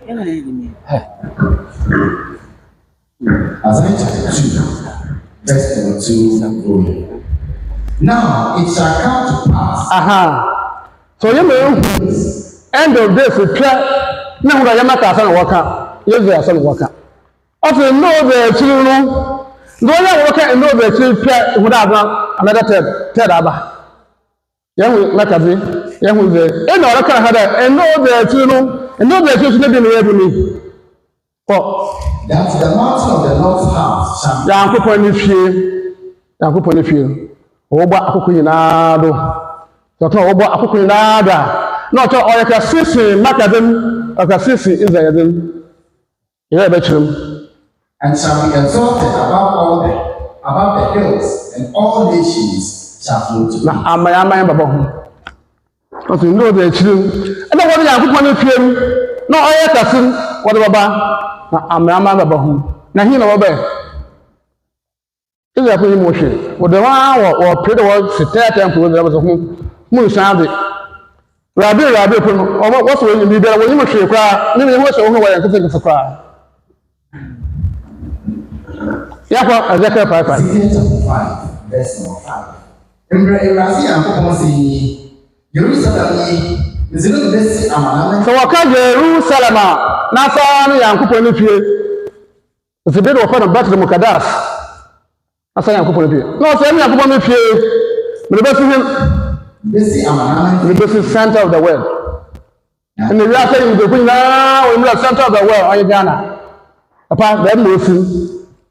Isaiah chapter 2, verse 2. Now it shall come to pass. So you know, end of this, we try. Now we are not asking worker. Yes, we are asking worker. Also, know the children. Don't you work and know the children without another third abba. Young like a bit, young with the end of the car and know the children and know the children living here with me. Oh, that's the mountain of the Lord's house. Young people in the field, young people in the field. Oba akukunado. So oba akukunada. Not all you can see, Macadam, or can see Israel. You bet him. And shall be exalted above the hills, and all nations shall flow to him. Now, I'm my Baba. Because you know the children. And then what you put on the film, no, I have seen what Baba. Now, I'm my Baba. Now, he know about. Is that pretty motion? What the one or pretty well, sit temple, there was a moon sounded. Rabbi, what's when you be there when you must cry? Maybe you must know where I can think of a cry. Yeah, Ezekiel 5, verse number 5. So what can Jerusalem? Nasa and Kuponifi. It's a bit of fun about the Mukadas. asa Nyankopɔn pie na ɔsɛ Nyankopɔn me pie me besi him besi amana me besi center of the world and the real thing the queen now we are center of the world on Ghana papa that no sin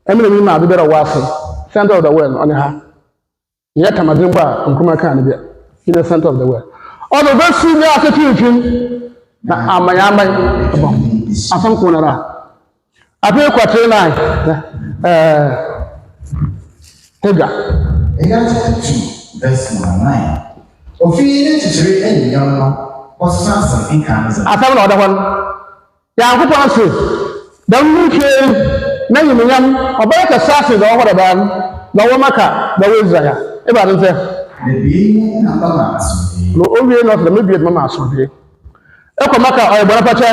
emi me ma be better wase center of the world on ha yet tamadin ba nkuma kan be in the center of the world all the best me ase pin na amanyamai asam ko nara ape kwatre na Egan chapter 2, verse 9. Ophidian chichiri and young was Samson in Kansas. I found another one. Yankupon says, don't you hear many young about assassins or whatever, the Womaka, the Wizard. Everybody said, the being and Mamas. No, only not the maybe at Mamas would be. Ekomaka or Bonapacha.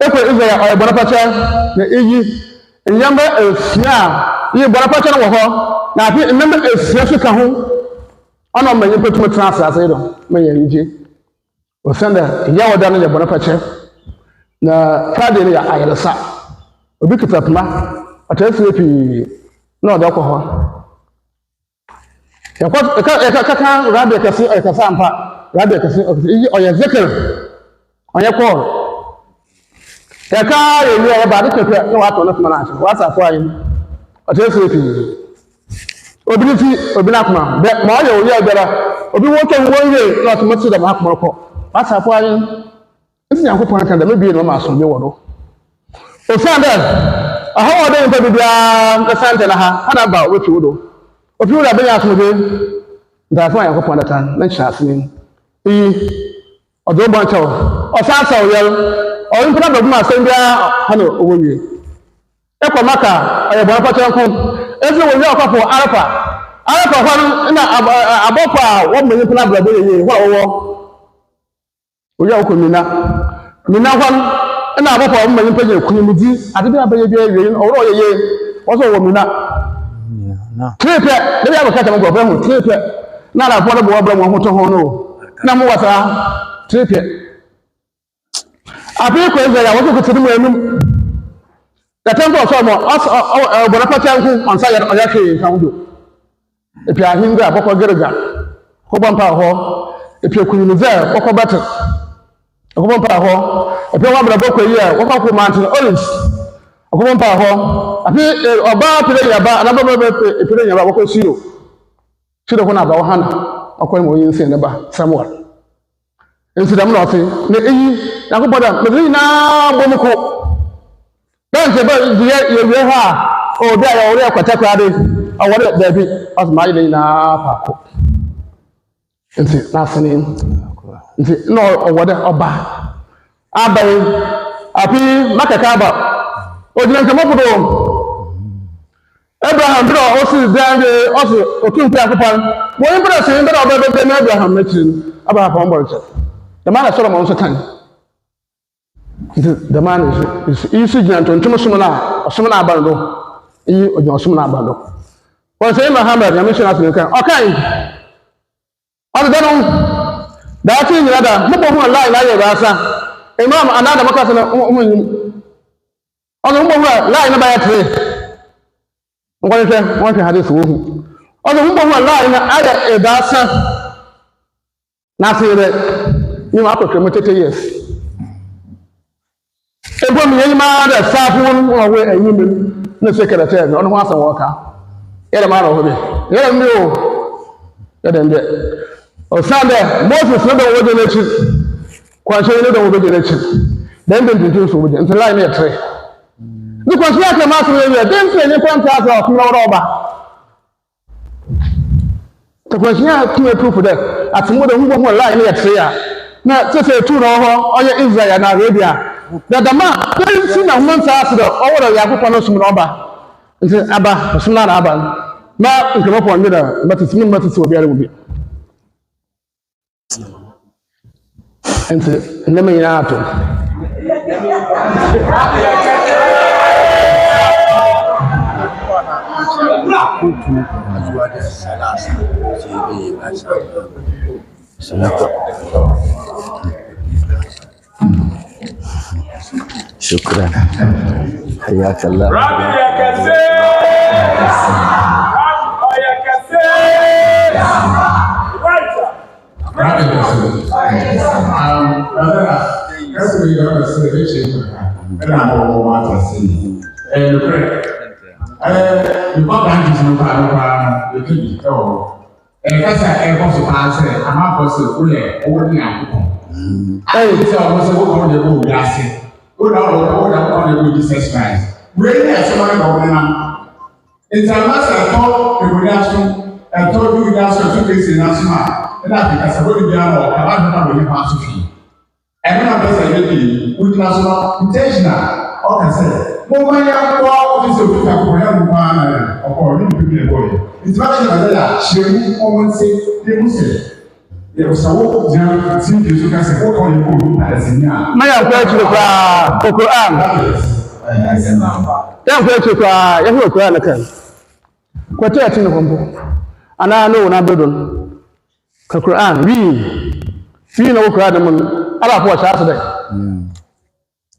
Eko Israel or Bonapacha, the Igi, and younger is now. Ye Bonapacha wɔ hɔ na afi mmemme esia so ka ho ɔna ɔmanyɛ pɛtuma tena asase do manyɛ ngye ɔsɛnda Yawoh da no yɛ Bonapacha na Friday no yɛ ayaresa obi kita pema ɔtɛfie pii na ɔda kɔ hɔ yɛkaka radio kɛse ɔyɛkasa ampa radio kɛse ɔyɛ zikir ɔyɛ kɔɔl yɛka yɛwie ɔyɛ baade kɛkɛ na watɔ no pema no akyɛ wasafo ayi ọtẹsẹ fi obi ti obi nakuma bẹ ma ọyẹ oyi ẹgbẹrẹ obi wọn kẹ wọn yẹ na ọtí mọtì dàmú akọmọ kọ wàtàfọ ayé ẹsẹ Nyankopɔn aka dẹ mẹbi yẹ ní wọn máa sọ bí wọdọ òfin dẹ ọhọ ọdẹ nípa bíbí ẹsẹ ntẹ na ha hana ba wọtí wọdọ òfin wọdọ abẹnyẹ asọmọdé ntàfọ Nyankopɔn dẹta ne nkyẹn ase ni iyi ọdọ bọ nkyɛw ọsan asa ọyẹl ọyẹ mpana bẹbí ma asẹm bíà hana owó wie. Eko maka ayo Bonapacha nko ezi wo ye okafo arafa hwan na abokwa wo menyi pina brabo ye wa wo wo ya okomina mina hwan na abokwa wo menyi pege kunimudi ade bi abaye bi awie owro ye wo so wo mina na trepe de ya baka tamo gbo hu trepe na la fo do bo bra mo ho to ho no na mo wasa trepe abi ko eze ya wo ko tidimu enum the temple of Solomon, Bonapacha on Sayar Oyake Kaundo. If you are Hinga, Boko Gerga, Hobampa Ho, if you could there, Boko Battle, Hobampa Ho, if you want a Boko year, Woko Mountain Olives, Hobampa Ho, I think about today about another Pidea about Boko Siro. Should have won about Hannah, or Queen Williams in about somewhere. Instead of nothing, the Nakopada, Medina, Bomoko. Don't say, but you have, oh, there are Quatakradi, or what there be as my Lina Paco. And see, nothing. No, or what Oba. Abbey, Api, Macacaba, or didn't come up with Abraham draw also there, also, or King Pacapan. One person, but I'll Abraham mentioned about Pomberton. The man of Solomon was a time. The man is easy to Sumana or Sumana Bando. You or your Sumana Bando. Well, say Muhammad, I mentioned as you can. Okay. On the done that thing, the other, Mupo lie like Rasa. Imam, another Macasan on the Mupo lie by a tree. One can have this woman. On the Mupo lie in either a Dasa. Nothing that you have to commit years. Ebo mi yin ma da safun wo we anyim na secretary no ho asan wo ka yele ma no ho be yele mi o yele nde o sande Moses no do wo de na chi kwanse no do wo de na chi den den tin so wo de ntin line na tre ni kwanse ya ke ma so ye den tin ni kwanta asa o kuma ro ba to kwanse ya tu e proof de atimo de hu line na tre ya na tese tu no ho oye Israel na Arabia the dama don't see na human says the over Yakoh no sum oba nti aba sum na aba na nkemo pon me da but it's me matter so obiara wo bi nti neme ina ato شكرا حياك الله we got a celebration. And I'm all what I see. And the prayer. You got that is no problem. You can go. And that's a possible answer. I'm not possible. Over the apple. I will tell us what the road is. Go down the Jesus Christ. Really, as someone going on. It's a matter of the production and told you that's a 2 days in national. And I think that's a very good job. I don't know when you pass to fee. And when I'm just a lady with national intentional, okay, say, Mama, what is the book of Korean or new boy? It's not that she will say, they will say. There was a walk down, seeing you can say, what on you as in now. May I pray to the Quran? Yeah, pray to cry. You will cry again. Quite a thing of and I know when I do them. Quran, we know Quran, I love what Saturday.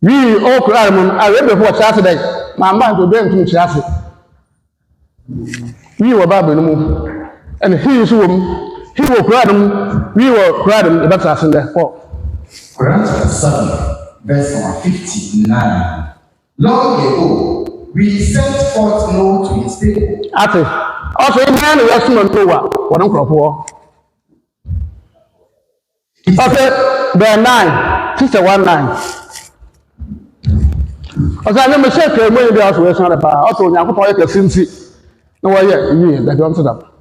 We all Quran, I read before Saturday. My mind will bring to Saturday. We were Babylon, and he is whom. He will cry them, we will cry them, the better in there. Quran chapter 7, verse number 59. Long ago, we sent forth Noah to his people. Ate, also in hand, we are soon on Noah, what I'm crop. Okay, there 9, sister 1:9. As I never said to me, there was not about also Yakoh Sinsi. No way, you that don't sit up.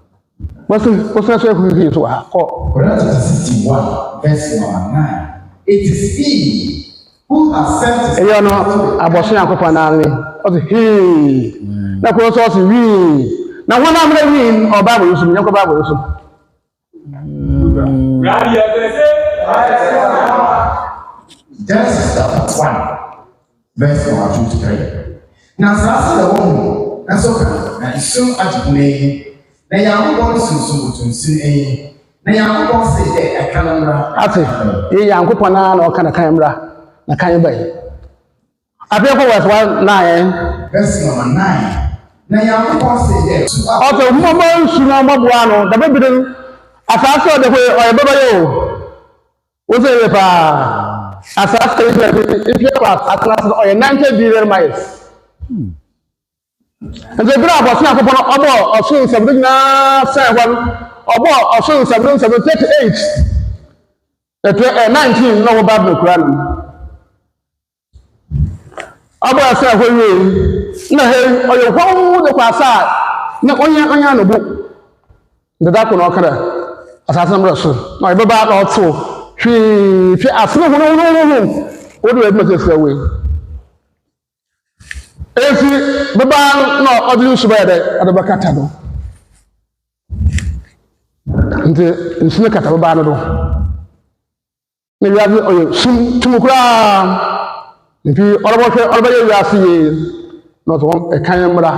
What's that say who is to her? Quran chapter 61, verse number 9. It is he who has sent his I was saying, he. That was also we. Now, when I'm reading or Bible, you should Bible. Genesis chapter 1, verse number 2 to 3. Now, Sasa the woman, that's okay. And soon as you may. Na Yawoh sunsun tunsin eyin. Na Yawoh say e kanamra. Ate, e Yankopon na o kana kanmra na kan bai. Abia verse 1:9. Verse number 9. Na Yawoh say e. Oto mama suna mabua no, da bebidin asase de ko o baba yo. Wo say pa. Asase if you pass atlas o 90 billion miles. And the brother was not about or soon something now, say one about or soon something 38. 19 no about the Quran. About say when you no or your home the passage, no on no book. The dark on Okada, Assassin Russell. My Baba also, she asked no. What do I make this away? Esi baba no odlu subede adabakata do nte nsine kata baba no do ne wiase oyo sum tumukura nti orabo ye wiase ye no to e kan mra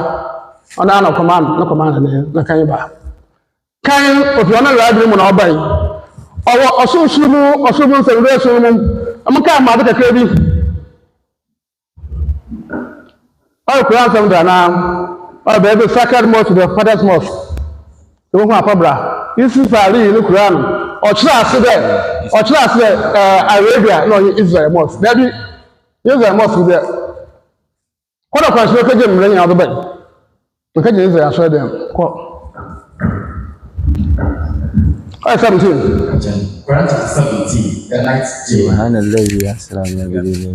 ona na command na kan ba kan ofi ona wiase mu na obai owo osumu nsere so mu amka ma be kakra bi. All Quran from Dana, or baby sacred mosque to the father's mosque. The one Pabra, this is a real Quran, or trust Arabia, no, Israel mosque. Baby, Israel mosque there. What a question, you running out of bed. Because Israel, I saw them. 17. Quran chapter 17, the 9th day.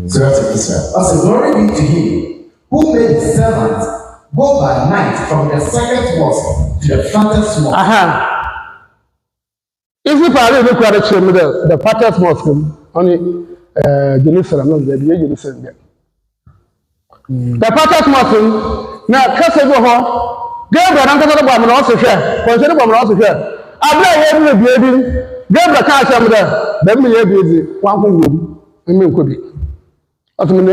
Surah to Israel. Also, glory be to him who made his servants go by night from the second mosque to the farthest mosque. If you probably look at the farthest mosque, only Jerusalem, not the Jerusalem. The farthest mosque, now, Cassavo, Gabriel, and Cassavo, also share, consider Bomber also share. I blame every baby, Gabriel can't come there, then we are busy, one room, and me could be. Ultimately,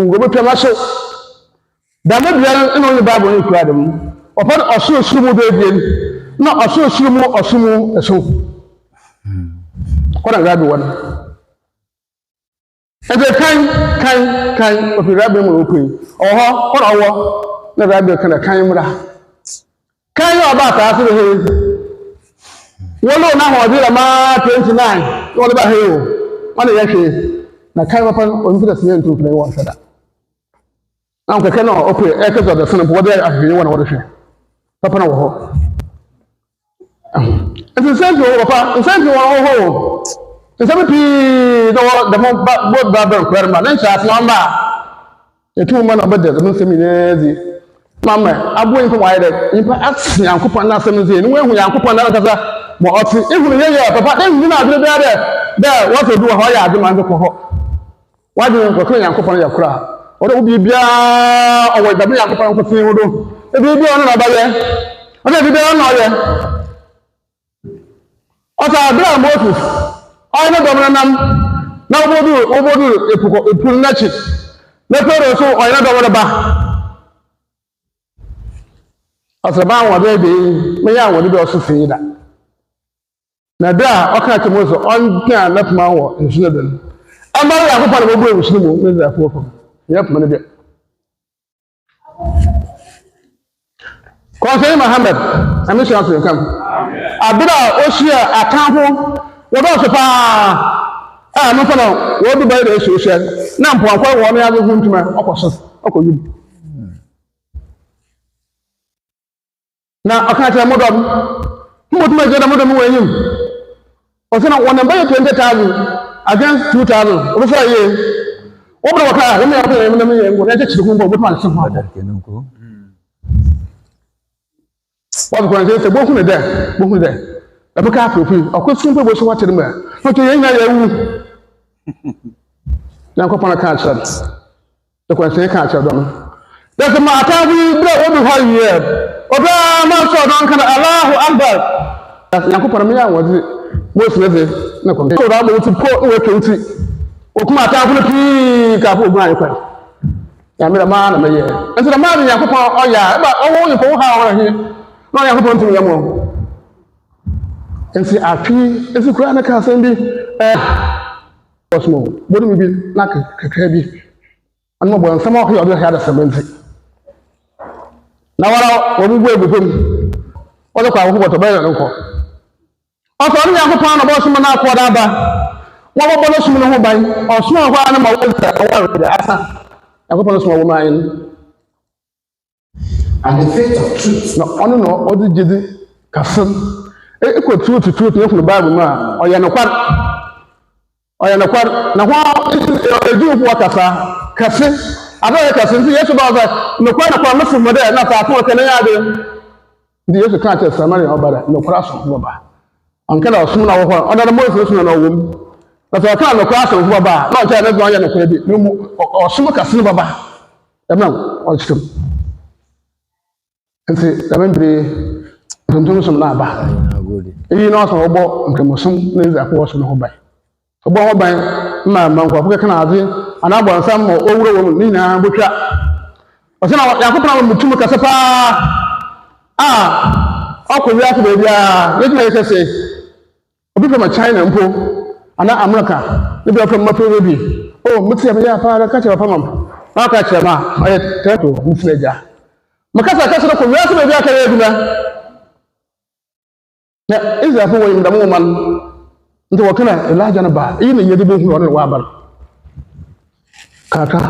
we will tell us. The Bible in the Bible in Quran, upon a so small baby, not a so small or small as so. What a rabbi one. And the kind of the rabbi will open, or what hour the rabbi can a camera. Can you about after the hill? Well, no, now I did a man 29, what about hill? Money actually. na kai papa on fi da siyan to kuma wa sada an ka kana okay e ka zo da sanin bo da ahiri wani wani shi papa na wo ho nsan fi wo papa nsan fi wo ho nsan pi da mo ba kwar ma nan sha na ma e tu ma na ba da mun sami ne zi mama abu yin fa wa da yin fa aksi yankopon na sami zi ni wo hu yankopon na kaza mo oti ihunu ye papa den hu na adre da da what to do ho ya aduma nko ho wa de nko ko yankopon ya kura o de obi bia o wa da me yankopon ko tin ho do e bi bia no na ba ye o de bi bia no ye o ta bra Moses o na do nam na obodu epu na chi na pero so o na do ba asaba wa be me ya wo de o so fin da na da ɔka kyɛ mo so ɔnka na pema wɔ nsuo do no amara ya akɔpa na bɔbɔ nsuo mu ne za afɔ fam ya pema ne bi kɔnsɛn Muhammad ami sɛ ɔsɛ kam abira ohyia atamfo wɔdɔ so paa a no fa no wɔdu bayi da esu hyɛ na mpɔnkɔ wɔ no ya hu ntuma ɔkɔ so ɔkɔ yim na ɔka kyɛ mo dɔm mo tuma gye da mo dɔm wɔ enyim osena wona mbaye 20,000 against 2,000 obi say ye obro waka we me yapon me me ngo na chechiri ku ngo bo man sin ho ada kenan ko wa ko nje se bo hu ne de e be ka aprofi akosun pe bo so watere ma no to ye nya ya wu na ko pana ka cha de ko se ka cha do no de se ma ta bi bra obi ho ye oba ma so don kana Allahu akbar ya ko pana me ya wodi most leve na ko so da mo ti ko we twenti o kuma ta fu pi ka fu ogun ayi kwa ya mi da ma na me ye enti da ma ni yakopon o ya ba o wo yin ko ha o he no yakopon ti yamo enti afi enti kura na ka san bi osmo bodu mi bi na kaka bi an mo bon sama ko yo do ha da sementi na wara wo bu bu pem o do kwa wo ko to ba yo nko ọsọ ní yankopɔn na bọ́ọ̀sùn náà kọ́ dábàá wọ́n bọ́ bọ́ọ̀lù sùn ní ho ban ọ̀sùn ọ̀họ́ àná ma wọ́n tẹ̀ ọwọ́ rẹ̀ asa yankopɔn sùn ọ̀wọ́ máa yẹn. And the faith of truth. na ɔno na ɔde gyedi kasem ekɔ truth ne kunu baabu mu a ɔyɛ nokwar na hɔ edu ho kasa kase ado yɛ kase nti yesu baa sɛ nokwar no fun mo dɛ na saafo ɔkɛ ne yaade nti yesu kan kyɛ samaria ɔbara nokwar aso ho ba ankala osum na wo ho odare mo osum na wo mu na so ka no kwa so ho ba na o cha na zo anya no kwa bi no mu osum ka sinu baba e ma o chitum nti da membre tonton sum na ba eyi na so obo nkemosum na iza ko osum ho ba obo ho ban ma nkwa fuka kana aze ana bo nsam mo owuro wo ni na botwa o se na yakopra mo mutum ka se pa ọkùnrin àti bèbí yéjìmá yìí kẹsẹ̀ obi from China mpo ana America níbi ọ̀fẹ́ mmapẹ́ bèbí mo ti yẹ mi yá apá kákyẹ̀ ọ̀pá mam náà kákyẹ̀ ma ọ̀yẹ tẹ́tù nfin ẹja mo kásá kásá no ọkùnrin àti bèbí akẹ́yẹ ẹ̀dùnà na Israel fún wọ̀nyí ndàmú wọn nti wọ́n kẹ́nà Elijah no ba èyí ni yẹ́dí bí hu ọ̀nà wà abal kàkà.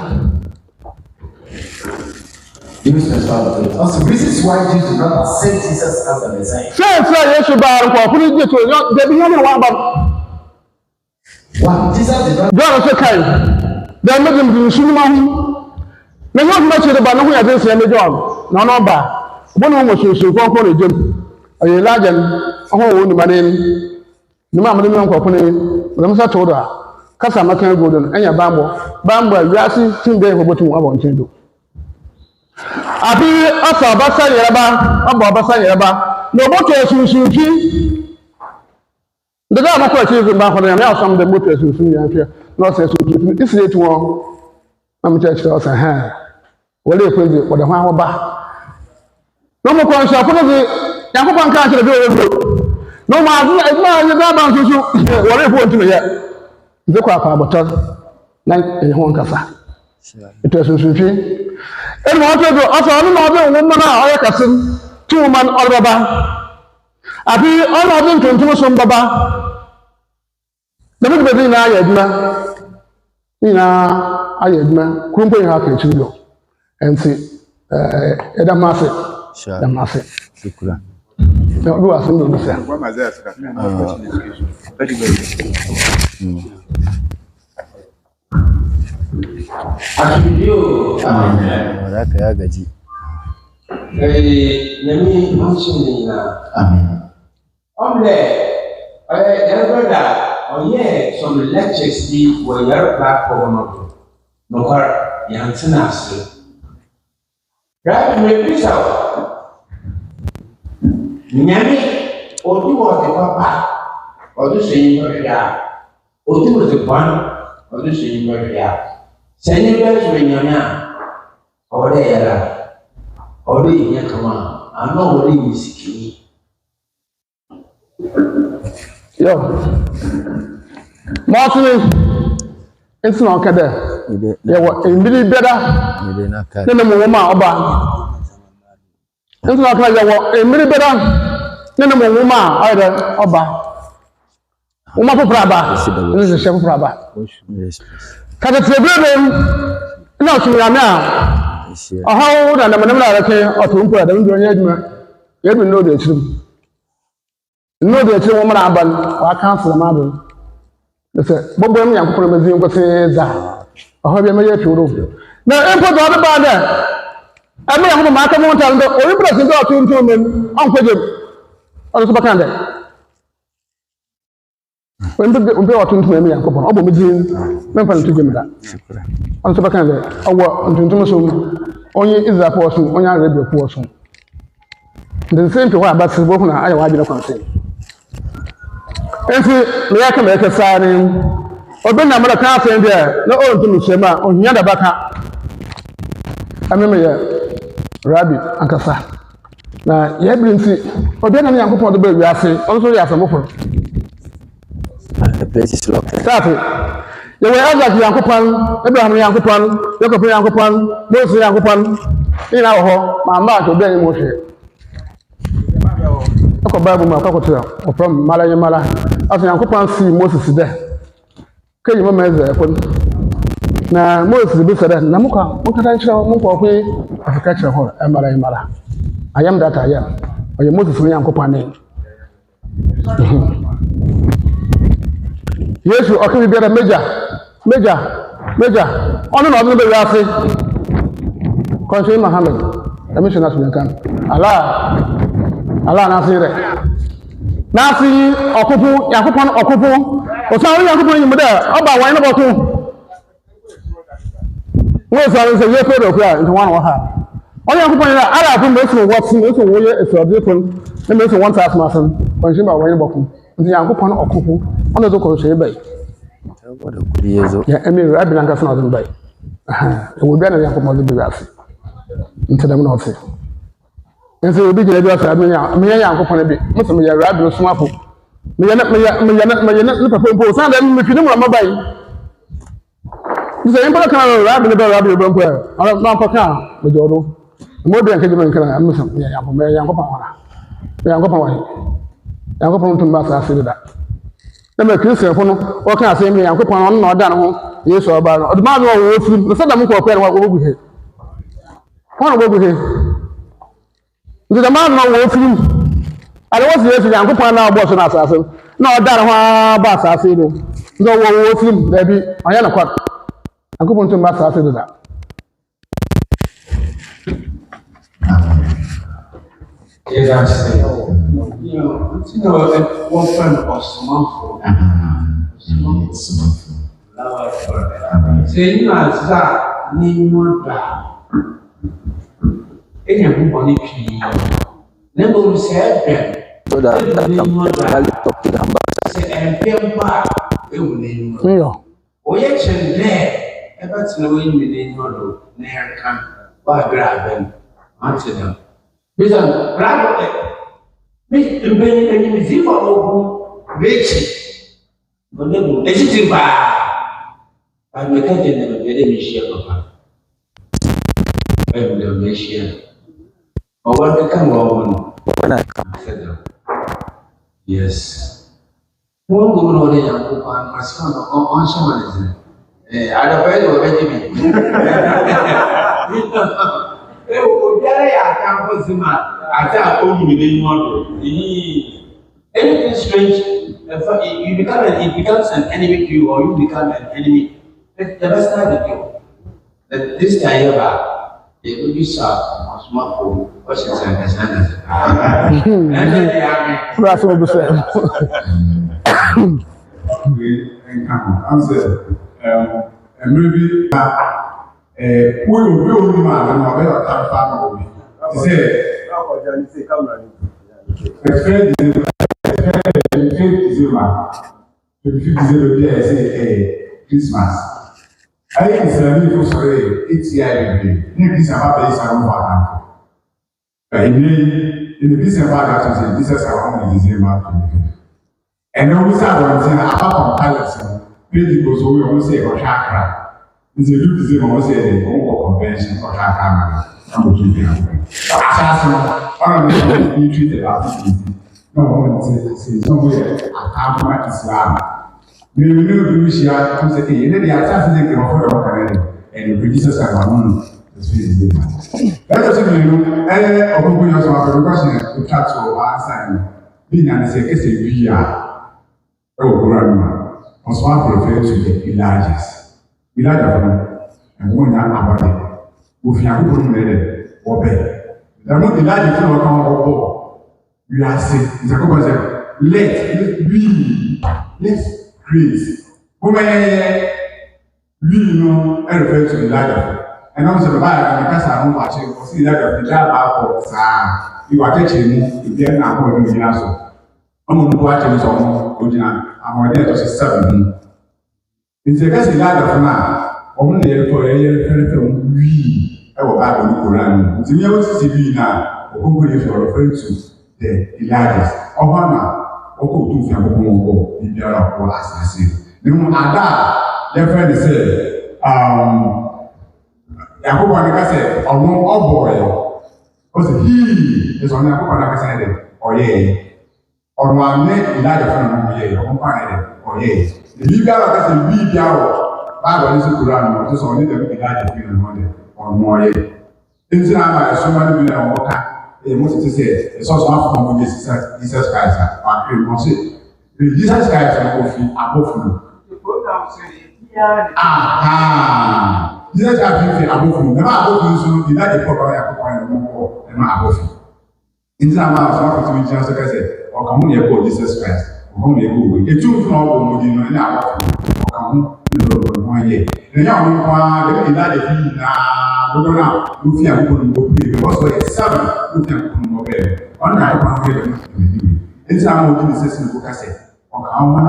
Also, reasons why Jews do not accept Jesus as the Messiah. Say, Yesu ba nkɔfo gye to debi hɔ na waba. Wow, Jesus did not. John say kai. Da me dem dun sunu ma hu. Na hɔ ma kyerɛ ba no ho ya de sia me John. Na no ba. Bo no mo sunsun kɔnkɔ na gem. Ayi lajan ho wo ni mane ni. Ni ma mo de nkɔfo ne. Na mo sa to do a. Kasa maka go do no. Enya bambo. Bambo a wiase tin de ho botum abo ntin do. Abi asa abasa yeraba abo abasa yeraba no moto esunsunfi de da mako achi zimba ho na me asam de moto esunsun ya hwe no se esunsunfi isire tu won am church o sa ha wole ekwezi wo de ho ahoba no mo kon sha fo de yakopon kan kire de wo no ma azu ma ye da ban susu wole fo ntime ye de kwa pa botor na e ho nkasa ito esunsunfi enu ọtọ do ọsọ ọdún náà ọdún wọn náà ọyẹ kàsí tí wọn máa ọdún bàbá àbí ọdún ọdún tuntun sọ bàbá lẹbi bẹbí náà yẹ ẹdínà Nina, I admit, Crumping Hacker to you and see Edda Massey, the Massey. No, you are single. Very, very. Nyame function na on there some lectures be where your platform no car yansenas right me bisa Nyame odi wo de papa odi seyin bia odi wo de pan odi seyin bia seni be so Nyame a ode yara ode yin kama ano ode misiki yo Martin it's not kada ya wa mbili beda ne mo ma oba it's not kada ya wa mbili beda ne mo ma ayda oba uma popra ba ne se chef popra ba kada tebere na so Nyame a how na na na ke otumpo da ndo nya adwuma ye bi no de chirim no de chirim mo na aban wa cancel ma do se bobo mi yakopro mezi nko se za ho bi me ye turo na empo do ba da ami yakopro ma ka mo tal ndo o bi president o tuntu men an ko jem o so bakande umbe o tuntu men yakopro o bo mezi men fa tuntu jem da on so bakande awo tuntu so onye Israel so onye Arabia ko so the same to what about bo na ayi wa bi na kwanse ensi me yaka me kasa ni obi na mara ka afen dia na o ntu shema ohia da baka ameme ya Rabbi ankasa na ya bi nti obi na Yankopon do ba wi ase on so ya samofo The place is locked. start ya we azak Yankopon Abraham Yankopon Jacob Yankopon Moses Yankopon ina ho ma ma to be ni mo hwe ko Bible ma ko to o from mala as Yankopon see Moses there ke yi mama eze ko na Moses bi sada na muka tan kira mun ko kwe afika kira ho mala I am that I am o ye Moses ni Yankopon ne Yesu o ke bi da major ono na obi be yafe konse Muhammad commissioner Sulekan Allah na sire na si okupu Yankopon okupu o sa ori Yankopon yimu da oba wan na botu wo sa se ye fe do kra nti wan wa ha o Yankopon na ara fu me so what me so wo ye esodefon na me so 1000 masan konse ba wan na botu nti Yankopon okupu ono do ko se bai ya emi Rabbi lanka so na bai e wo bia na Yankopon do bi afi nti da mo na ofi enso obi gele bia fra me Yankopon bi mo so me ya Rabbi Somafo me ya na papa mpo san da me fini mo ma bai nse impa kan Rabbi bo mpo ala na pa kan me jodo mo bi anke jima kan am so me Yankopon wala Yankopon tun ba sa asiri da na me Christian fo no o kan ase me Yankopon on na oda no ho Yesu oba no oduma no wo firi no sada mo ko kwa no wo gu he hono wo gu he the man no wo firi ale wo Yesu Yankopon na obo so na asase na oda no ho ba asase no ndo wo firi da bi anya na kwa Yankopon tun ba asase da Yes, you know, one friend of Somafo. Say, you know, that name one that. Any of money, never will say them. So that can talk to them. Say, and pay back, it will name. Oh, yes, and there, ever to know in the name of the near camp, by grabbing, answer them. Bisa bravo me mbeni ni zifa ogu bechi bonegu ejitimba amekaje na mbele mishia papa mbele mishia owanka kama wawono Wana kama yes Mungu unaone Yankopon asifana on shamaneze Adapɛɛ wɔ bɛgye bi. Obiara yɛ atamfo si ma ate a ɔmu ne n'anim ɔdo. Anything strange, it becomes an enemy to you, or you become an enemy. The best time to do. This time here, they will be sharp, Somafo, or she's understanding. And then they are. That's what we say. And maybe we will be man and our family. Say, Christmas. I think it's a beautiful story. It's here. This about this I want to in the business about that, this is our own December. And then we start on saying, apart from pilots, people so we almost say, or chakra. It's a good December, almost say, the convention or chakra. I'm going to keep it. One of the things we treated as no, it's somewhere a Islam. We will know which year comes again. You know, the attack is and the producers are one. Let us know, and open your question to catch our answer. Being an executive, we are. Oh, grandma, on Somafo referred to the villages. Village and one young about it. If you are going to obey, there are no villages to come over. We are saying, it's a concept. Let's create. We know and refer to the life. And also the Bible, because I'm not watching, for see that the job you are teaching me, you get now going to the answer. I'm going to watch it on I'm there to 7. It's a guess life of now. Only for a year, we have a Bible Quran. It's a year to see now, or if you're referring to. The villages. Obama, Oko to Fiago, Indiana, or Assassin. The Ada, their friend said, Yakoba said, or no, boy, was he is on Yakoba said, or yea, or one neck, Elijah from yea, or one or yea. The leader of the big Yawoh, Bible is a Quran, just only the Elijah or more yea. Instead, I so many million water. Most to say, it's also not from Jesus Christ. Jesus Christ is above Jesus Christ is above you. Never above you, so you like the proper and not above you. In the amount of what Jesus Christ said, or come here for Jesus Christ, or come here go. A two from all would you know, or come 1 year. The young one, like the thing now, you feel good go pray. Also, it's 7, you can come over. On night, it's a more necessary book. I said, or come on,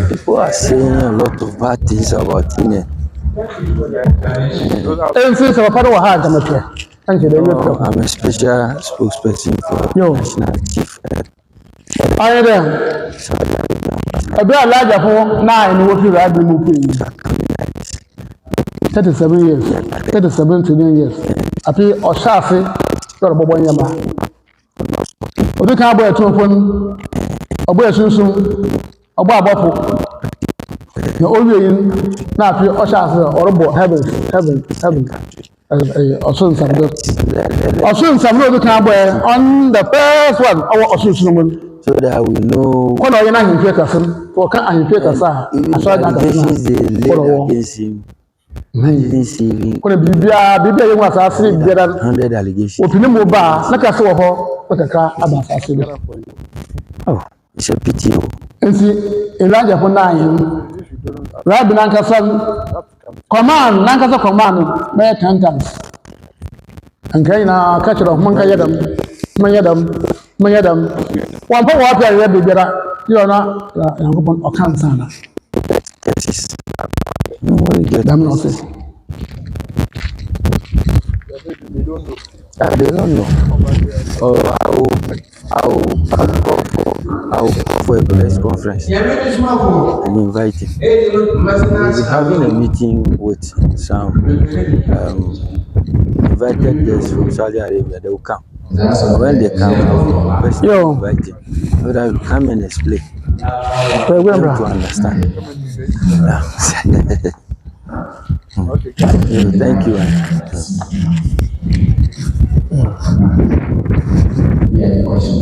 people are saying a lot of bad things about him. Thank you. I'm a special spokesperson for National Chief. I am a bit larger for 9 working right moving 37 years, 37 to 9 years. I pay or Shafi, you're a Boboyama. Or the cowboy to open a boy soon, a bar the old in now, or Shafi or heaven. Or soon some of the cowboy on the first one, our association. So that we know what are you not in Peterson? For can't Peterson? I saw that against him. Didn't see him. When Bibia was asking, there are 100 allegations. Opening bar, like I saw her, but a car about asking. Oh, it's a pity. And see, Elijah for 9. Rabbi Nankasan, command, Nankasa command, may 10 times. And can now catch it of Mayadam. One for what I read, you are not a cancer. Damn not say. They don't know. I'll go for a press conference and invite him. We'll be having a meeting with some invited guests from Saudi Arabia. They will come. When they come, first Yo. invite them. So that will come and explain. Go Them bra. to understand. Thank you. Yeah, question.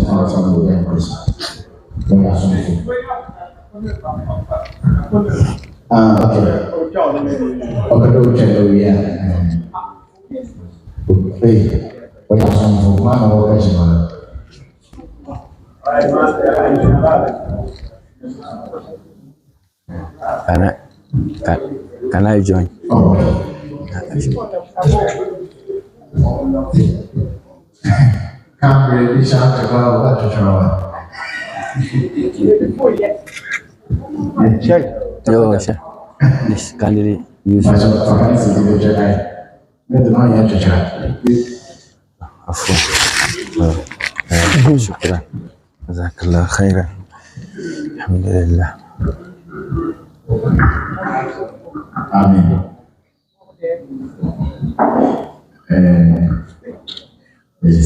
Okay, yeah. Hey, what are some of my question? Can I join? Can't really shout about what to try. Yo, sure. This candidate use شكرا جزاك الله خيرا الحمد لله Amen. Yes.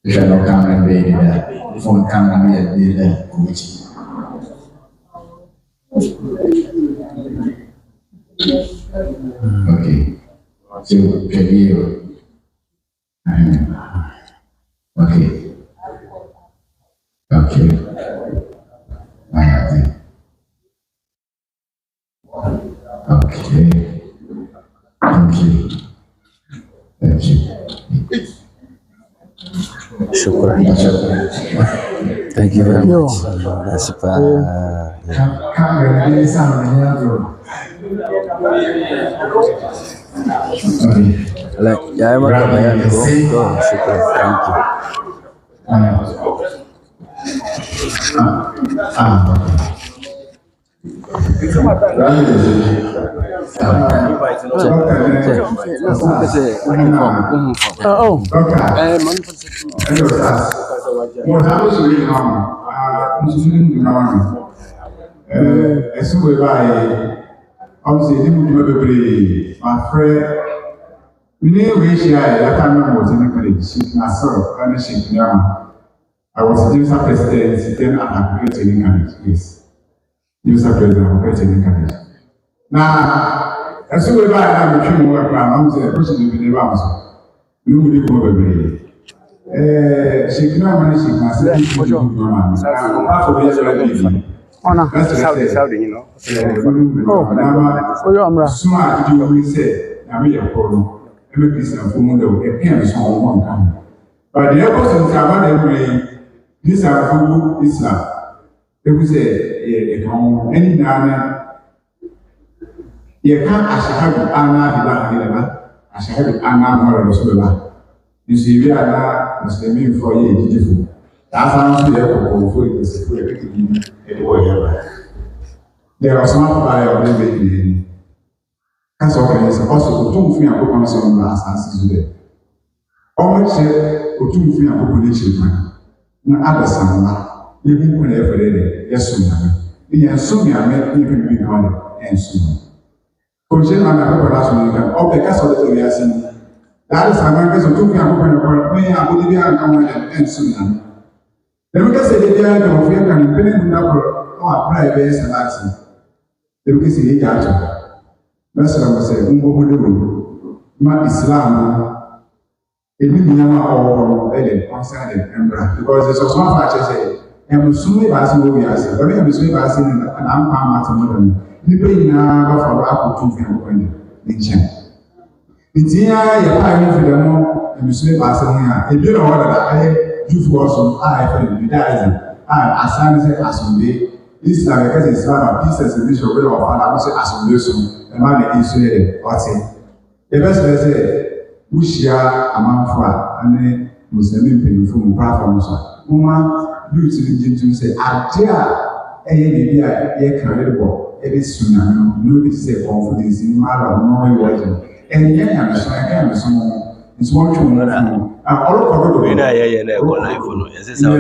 You shall not come and be there. If one come and be there, okay. So, you. Okay. Okay. Okay. Thank you. Thank you. شكرا. Thank you very much. That's like yeah, I'm go. Shukran. Thank you. I was a Jewish president, then I created an college. Yes. Jewish president, I created an college. Now, as soon as I became more I'm saying, pushing the video. You will go over there. She can not manage myself. Saudi, you know. Soon as you say, I mean, a problem. Every Christian woman that can so one time. But the opposite of Sabbath, these are full Islam. They will say, any Nana, you can't have Anna, I shall have Anna more Sola. You see, we are now Muslim for you, beautiful. That's how we are for it. There are some by our living. That's all is possible. Don't feel a book some last answers today. All much said, or two feel a book children. No other son, even whenever they yes, soon. Soon I met even big money and soon. Consider my last one, all the castle that we are seeing. That is America's of 2 people when I would be and soon. The Lucas said they are going to feel an independent number of private and accent. The Lucas is a gotcha. Mesra was a Ma Islam, a Miniama or Ellen, concerned Embra, because it's a small fashion say, and soon as we are saying, but I'm soon as in an arm, Nipping now for Apple 2 film. It's here, you're finding for them, and you say, Barcelona, if you know what I do for some eye for the Judaism, I assign it as on day. This is like a Islam, pieces of this way of I would say as on this one, and man is Israel, what's it? The best they say, Ushia, Amanfra, and then Muslim people from platforms. Uma, you to say, Adia, a credible, it is soon, no, this is a confidence in matter of no way. And yet, I'm so it's one to another. All of Yeah, life for no. Yes, it's how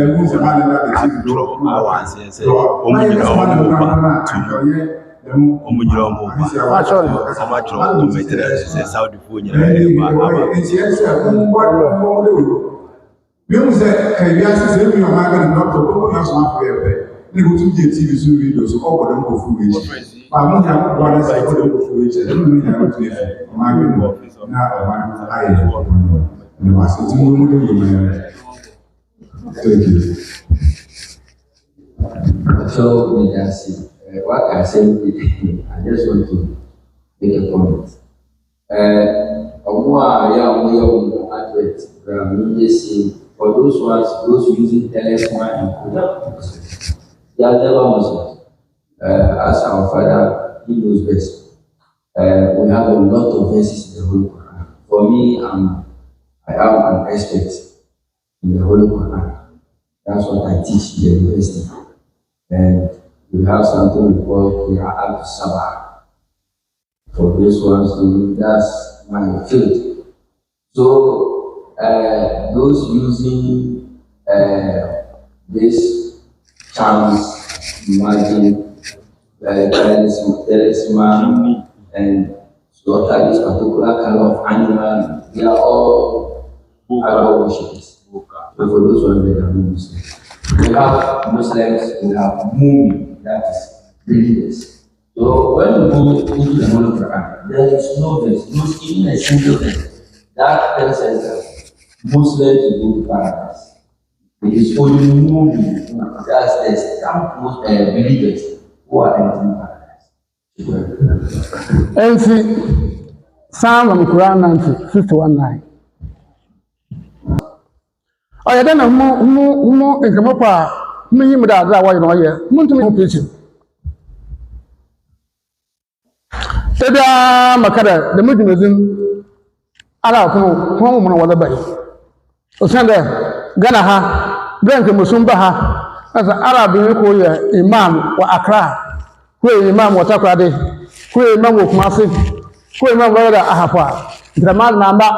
Mesmo se criança sempre me amava no doctor, como nós somos afetos, nem o tudo de TV sobre vídeos, ou quando eu vou fugir. Mas não já vou guardar essa coisa eu vou fugir. Eu não me lembro de ver. Mas eu não, na aí não acho que não me Thank you. So, what I said, I just want to make a comment. For those ones, those using telesma and Kodak, they are never Muslims. As our father, he knows best. We have a lot of verses in the Holy Quran. For me, I am an expert in the Holy Quran. That's what I teach in the university. And we have something we call Qira'at Sabah. For those ones, that's my field. So, those using this charms, magic, talisman, and slaughter this particular color of animal, they are all idol worshippers. So for those ones, they are no Muslims. We have Muslims, we have Mu'min, that is believers. So when we go into the Holy Quran, there is no verse, not even a single verse that tells us that Muslims go to paradise. It is only Mu'min, that's the stamp believers who are entering paradise. And see, Psalm of Quran 51:9. Oh, I don't know more in Kamapa, me without that way, no, yeah, Monty preaching. Tada Makara, the Muslim, Allah, home on what about Osanda, Ganaha, Grand Musumbaha, as an Arab Imam or Accra, where Imam was Takrade, where Imam was Massive, where Imam was Ahapa, the man number.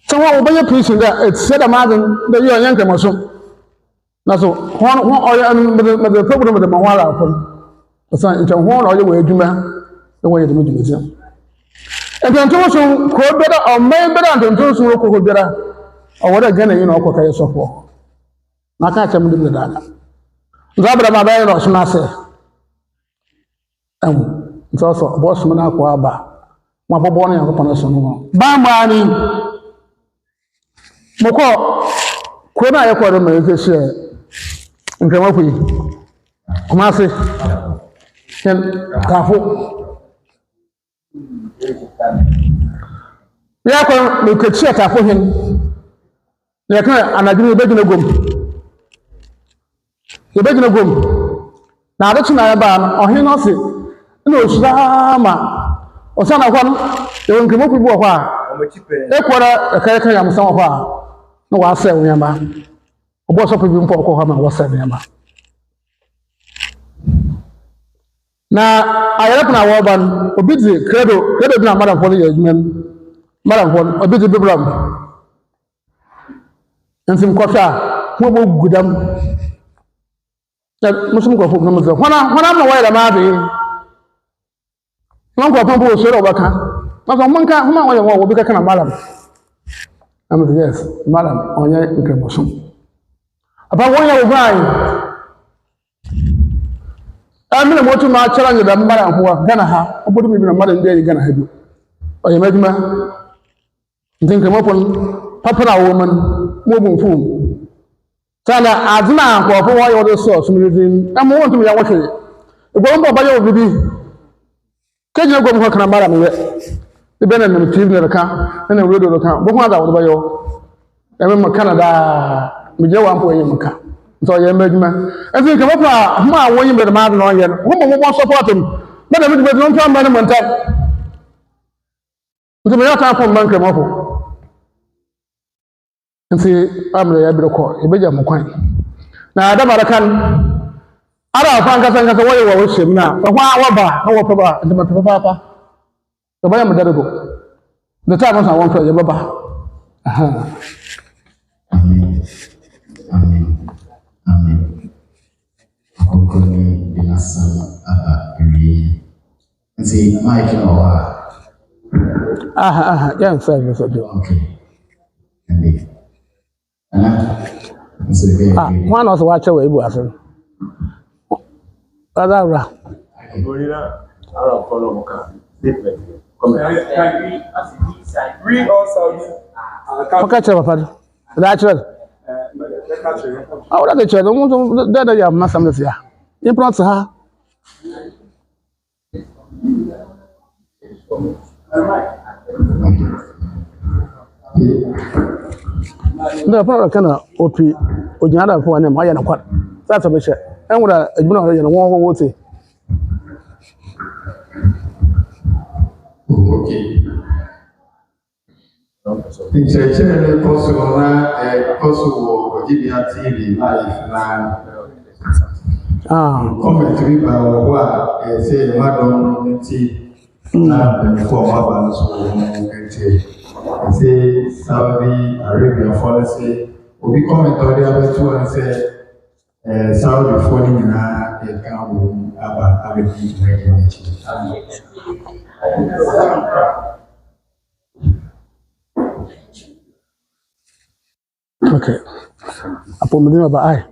So what will be preaching that it's said a man that you are young Muslim. Now, so one or the problem with the Mawala from the son, it's a one or the way you the way the museum. And then also, quote better or may better than those who could better or what again, you know, okay, so forth. I can't tell you that. Zabra Mabay or Smasa. It's also boss Manakwaba. My born upon us. Bambani. Moko, Kona Equador is in Kamapi. Kumasi, and Kafu. Yakon, we could check for him. Yakon, and I do a bed in a gum. The bed in a gum. Now that's not a ban, or he knows it. No, Shama, or son of one, they won't come up with what. Equator, a character, I'm some of her. No, I say, Yama. A boss of people for Hama was said, Yama. Now, I have now one, a busy credo, Madam Polly, Madam Paul, a busy Bibram. And some quota, who will good that Muslim go for numbers. When I'm away, the Mavi, one go from Bull, so overcome. But on one can't, who will be a kind of madam. Yes, madam, on your incrementation. About 1 year of mine, I'm going to go to my challenge that madam who are gonna have, or put me in a modern day, gonna have you. Or you make me think I'm open, Papa woman, moving fool. Sana, as now, for why all the source, I'm want to be a watcher. The bomb by your baby. Can you go to madam? The Benjamin TV account and a radio account. But what about you? I remember Canada, Mijawa for him. So I made man. I think about my way with the man on yet. Who won't support him? But I will be no time management. To be out from Bank of and see, I'm the able to call a bit of coin. Now, I don't can. I don't find us away with him now. But why, what about the Papa? The way I'm the time I want for you, Baba. Amen. Amen. Amen. I'm going to be some and see, Mike, yeah, I'm sorry, Mr. Joe. Okay. and one also watch away, was it? Other. Read also. Okay, Papa. That's right. I would like to tell them that you have Massam here. You brought her. No, probably kind of OP or the other for an Mayan quad. That's a mission. And what a one and one will say. Okay. Nkyerɛkyerɛ kɔso na kɔso wɔ Ɔgyebea TV live na comment bi ba wɔ hɔ a sɛ mmadɔm no ti na mpanyinfoɔ a wɔaba no so wɔ ho nti sɛ Saudi Arabia foɔ no sɛ obi comment a ɔde abɛto no sɛ Saudi foɔ no nyinaa yɛka wɔ mu aba abɛdi dwumadie no akyi. Okay. Upon the name I.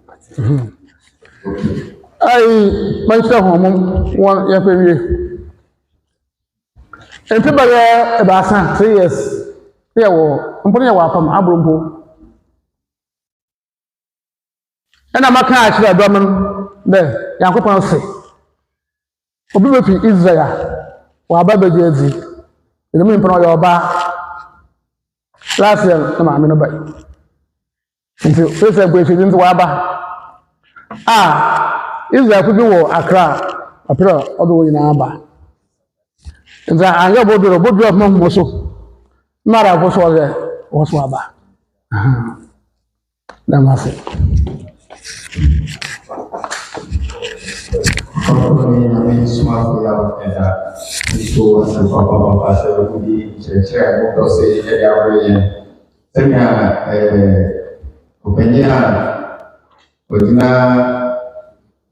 Myself, one year. And about 3 years. Here, I'm putting a weapon, Abrumpo. And I'm a catch that Drummond there, Yankopon say. Obi Israel, or Baba Jersey. In the meantime, your bar. Last year, I'm a minute. Nti first equation into waba Israel could do Accra apira odo nyina aba nti anya bodo of mom so mara ko so le wo so aba na ma se Nyame Somafo Yawoh eda so ase papa se wudi chere mo se e ya weye senya Openya Odina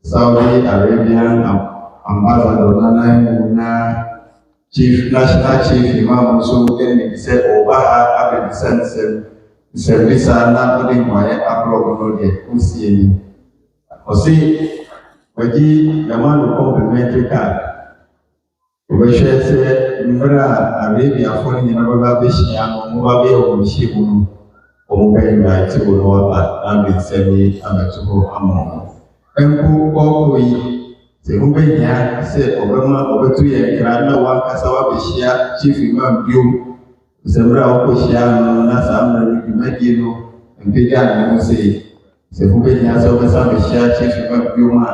Saudi Arabian ambassador na chief national chief imam so any said over have service na odi moye abroad no de usieni osi waji yamanu complimentary card obehwe se mbra Arabia for ni na baba be shia no baba be o shi bunu Omugai right to know that I'm in semi amateur among. Empu Okui, the Ubenya said Obama over 2 years, Grana one Casawa Bishia, Chief Imam Biu, Zembra Okoshia, Nasa, Medino, and Pigan, and say, the Ubenya Sobasa Bishia, Chief Imam Biuma,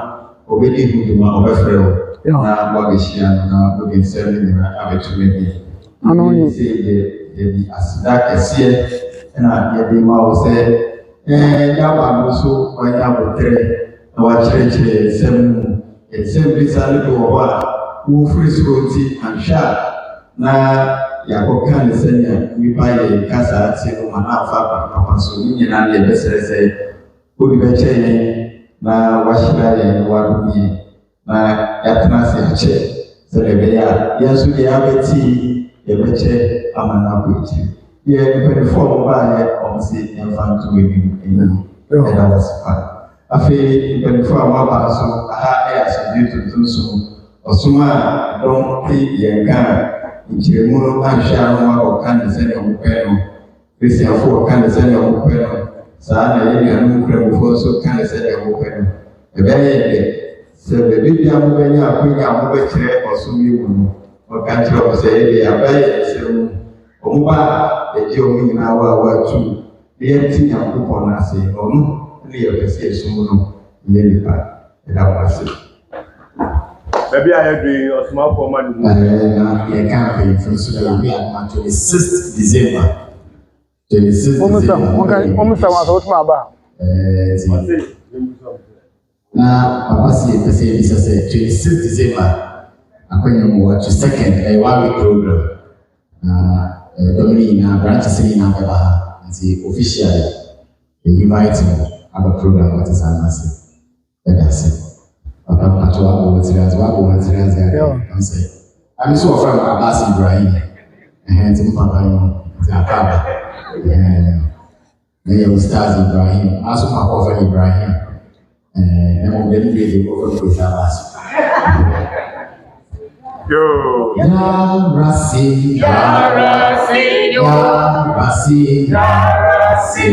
Obedi Huduma Overflow, now Wabishia, now looking 7 in amateur maybe. I know you say the Asdak is na yɛde ma wo sɛ yɛaba no so wɔnyɛ abotrɛ na wɔakyerɛkyerɛ nsɛm mu nsɛm bi sa no bi wɔ hɔ a wofiri soro nti anhwɛ a na yɛakɔka ne sɛnea nnipa yɛ kasa ate no ma na afa papa so ne nyinaa ne yɛbɛsrɛ sɛ wode bɛkyɛ yɛn na wahyira yɛn na wadom yɛn na yɛatena ase akyɛ sɛdeɛ ɛbɛyɛ a yɛn nso deɛ yɛabɛtii yɛbɛkyɛ ama no akɔ akyiri. The form by obviously infant wedding and that was fun. I feel when for my basso, I had due to do so. Or Suma don't think the car in Chimuno and Sharon or Candy of Peno. This is for Candy of Peno. Sana and Mukram also Candy of Peno. The very said the baby Amubenia, Queen Amubetre or Sumi or country of say they are very Omuba eji omi na wa tu e ti Nyankopon na se onu ne ye pese esumu no ye nipa e da wa se baby ayedwe Somafo ma du na ye kan pe so da we am 26th December 26th Omusa wa so tuma ba na papa si pese bi se 26th December akwanya mo wa 2nd 1 week program Dominic na branch sini na baba nti officially invite me aba program what is anase that's papa pato abo materials ya I'm say I'm so from Abbas Ibrahim nti papa no nti akaba Then Ustaz Ibrahim, also my prophet Ibrahim. And I'm going to be the prophet with us. Yo. Ya Rasi, Ya Rasi, Ya Rasi, Ya Rasi,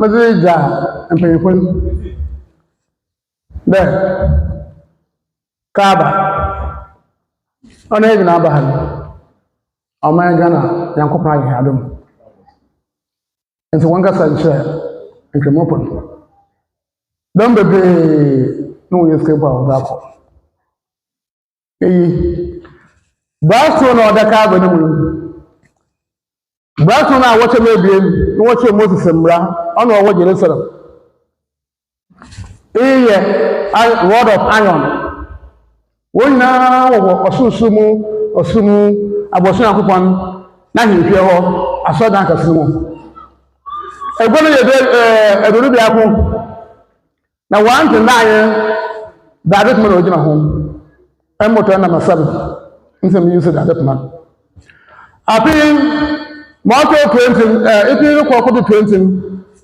Madrija and Penfun. There, Kaba. On even Abahan. A man Ghana, Yanko Prime Adam. And so one got such and come open. Don't be no escape of that. That's one of the carbon. That's when I watch a baby, watch your Moses and Bra, on what Jerusalem. Rod of iron. One now or Sumu, I was not upon nothing pure, I saw that as Sumu. I go to a little bit. Now, one to nine, that is my original home. I'm what I'm a seven. In some use of that man. I think. Marco printing, if you look at the printing,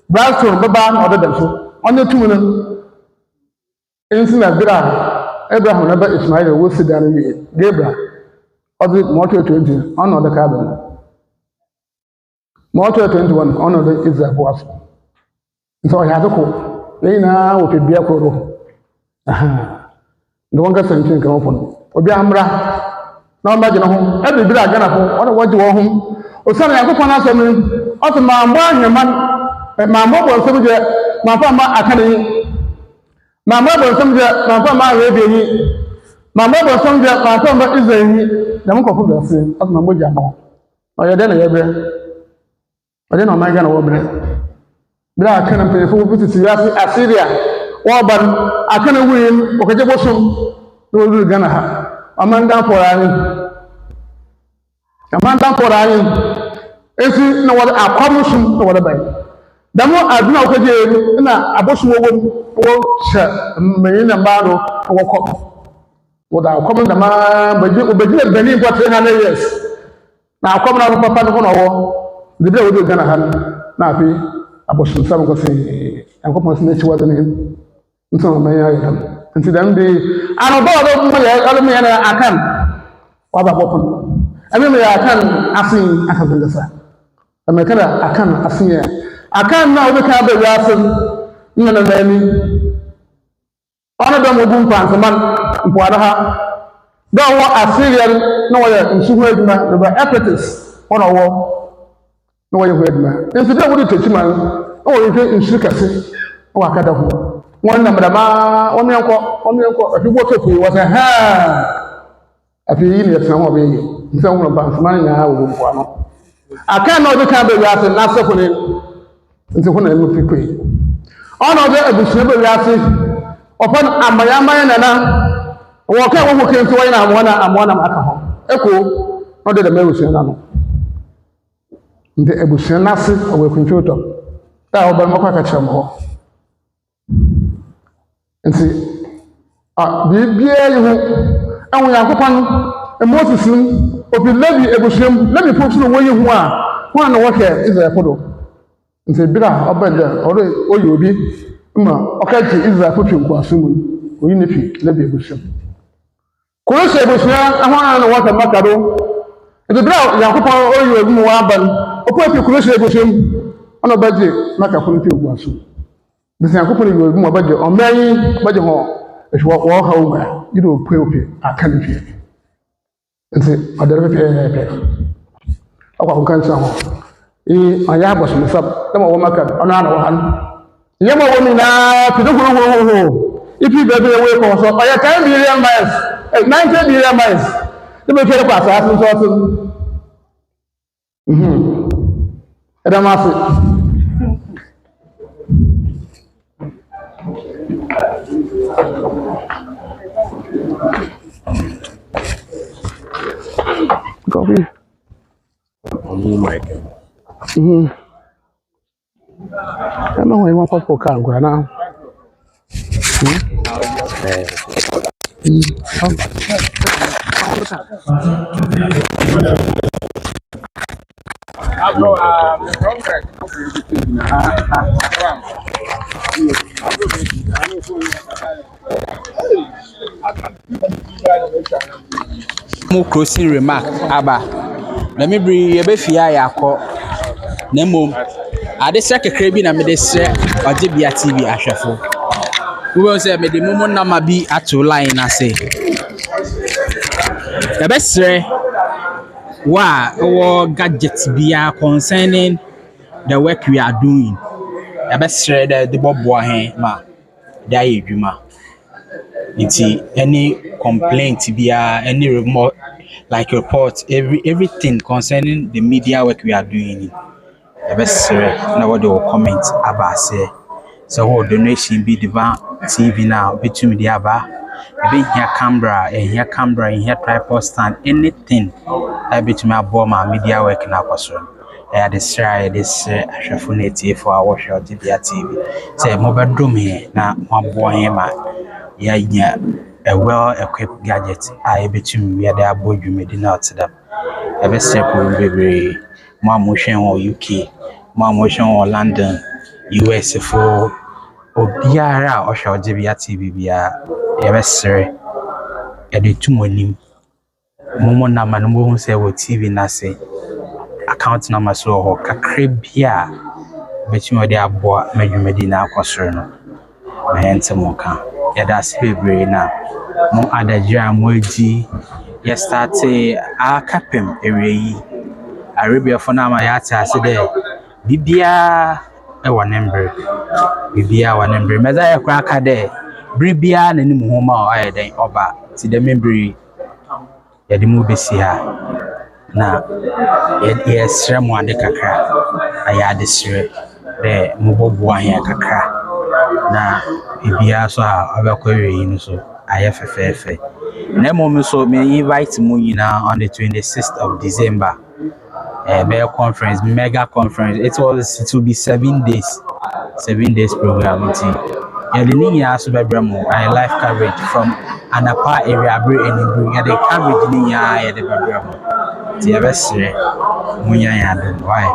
Braston, Baban, or the so on the 2 minutes. Instant Abraham never Ismail will sit down in Gabriel, or the Marco 20 on the cabin. Marco 21 on the Israel was. So I had a call. They now will be a coro. The one got something come upon. Obiambra, no imagine home, every bit I got up, what you want home. Osana yakupon asem oto ma mbo ahweman ma mbo bo nsem je ma fa ma akane ma mbo bo nsem je ma fa ma rebe yi ma mbo bo nsem je ma fa ma izan yi na mko fu bese oto ma mbo ja no oye de na ye bre ode na ma ga na wo bre bra akane mpe fu bititi yasi Assyria wo ban akane wuyin o kaje bosom no ru Ghana ha amanda forani esi na wada akwamusum na wada bai Damo aduna okeje na abosu wo che mmenyi na mba no wo kom. Wo da kom na ma beji beni kwa 300 years. Na kom na papa no no wo. De be wo do Ghana han na afi abosu sam ko se ankopon se na chi wa de ne. Nso ma ya ya. Nti dan de ano do mo ya alo me na akan. Wa ba bopon. Ame me ya akan asin akabengasa. Ame kana akan asin ya. Akan na obi ka be wiasem nna na ni ona do mo bum pan man mpoada ha do wo Assyrian na wo ya nsuhu aduma do ba Ephesus ona wo na wo ye hu aduma nso de wo de tetima o wo ye nsu kase o akada ho won na mdama o menko afi bo tofu wo say ha afi yi ne tsan wo be yi nso wo pan man nya wo mpoa no akan na obi ka be wiasem na sefo ne nti ho na emu fikwe ona de abusua be wiase opon amayamaya nana wo ka wo ke nti wo na amona aka ho eko no de mewusua na no nti abusua nase o kunchoto ta oba makwa ka kyerem ho nti bibia yi ho anwo yakopon Moses obi lebi abusuam lebi folks no wo yi ho ho na wo ke Israel fodo nti bira obede ore oyi obi ma okaji Israel fotu nkwaso mu oyi ne fi lebi ebusham ko se ebusham ahwana na wata makado nti bira yakopon oyi obi mu aban opo fi ko se ebusham ona baje maka ko fi nkwaso nti yakopon oyi obi mu baje o meyi baje ho ehwo wo ha wo ma yido ope aka ne fi nti adere pe akwa kan sa ho aya boso me sab tama wo maka ona na wo han yema wo mi na pidogoro ifi bebe we ko so aya 10 billion miles 90 billion miles de be fere kwa sa so so era mafi Copy. Oh my God. I know why you want to go now. Mo closing remark aba na me bri ye be fia yakọ na mom ade sɛ kekere bi na me de sɛ oje bia TV ahwɛfo wo be sɛ me de momo nama bi ato line ase e be sɛ wa wo gadget bia concerning the work we are doing e be sɛ the bobo he ma da ye dwuma nti any complaint bia any remote like report everything concerning the media work we are doing the best na what they will comment about say so what donation be divine TV now between the aba be here camera here tripod stand anything I between my my media work na person I this ahwefoneti for our show TV say mo bedroom here na mo boy here yeah a well-equipped gadget I between we are there board you made not to them. Ever separate baby, my motion or UK, my motion or London, US for Obiara or shall JBA TV ever sir. A day two morning. Momo Nama no one say what TV nase account number so or Kakribia between their boy Medina Coserno. My answer moka. Yeah, that's February now. Mo adagya moji ya start akapem ereyi Arabia for na ma ya ta ase de bibia e wanembre meza ya kwa aka de bibia na ni mu homa o aye den oba ti de membri ya de mu besi ha na ya sere mu ade kakra aya de sere de mu bobo ahia kakra na bibia so a abakwa ereyi no so ayefefefe na mom so me invite mu nyina on the 26th of December Bear conference, mega conference. It will be 7 days. 7 days program. Yeah, the thing is, I live coverage from Anapa area, and the coverage the program. The best why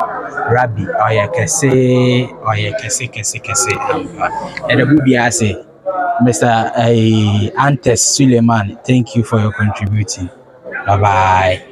Rabbi kese and the Bubi say Mr. Antes Suleiman, thank you for your contributing. Bye bye.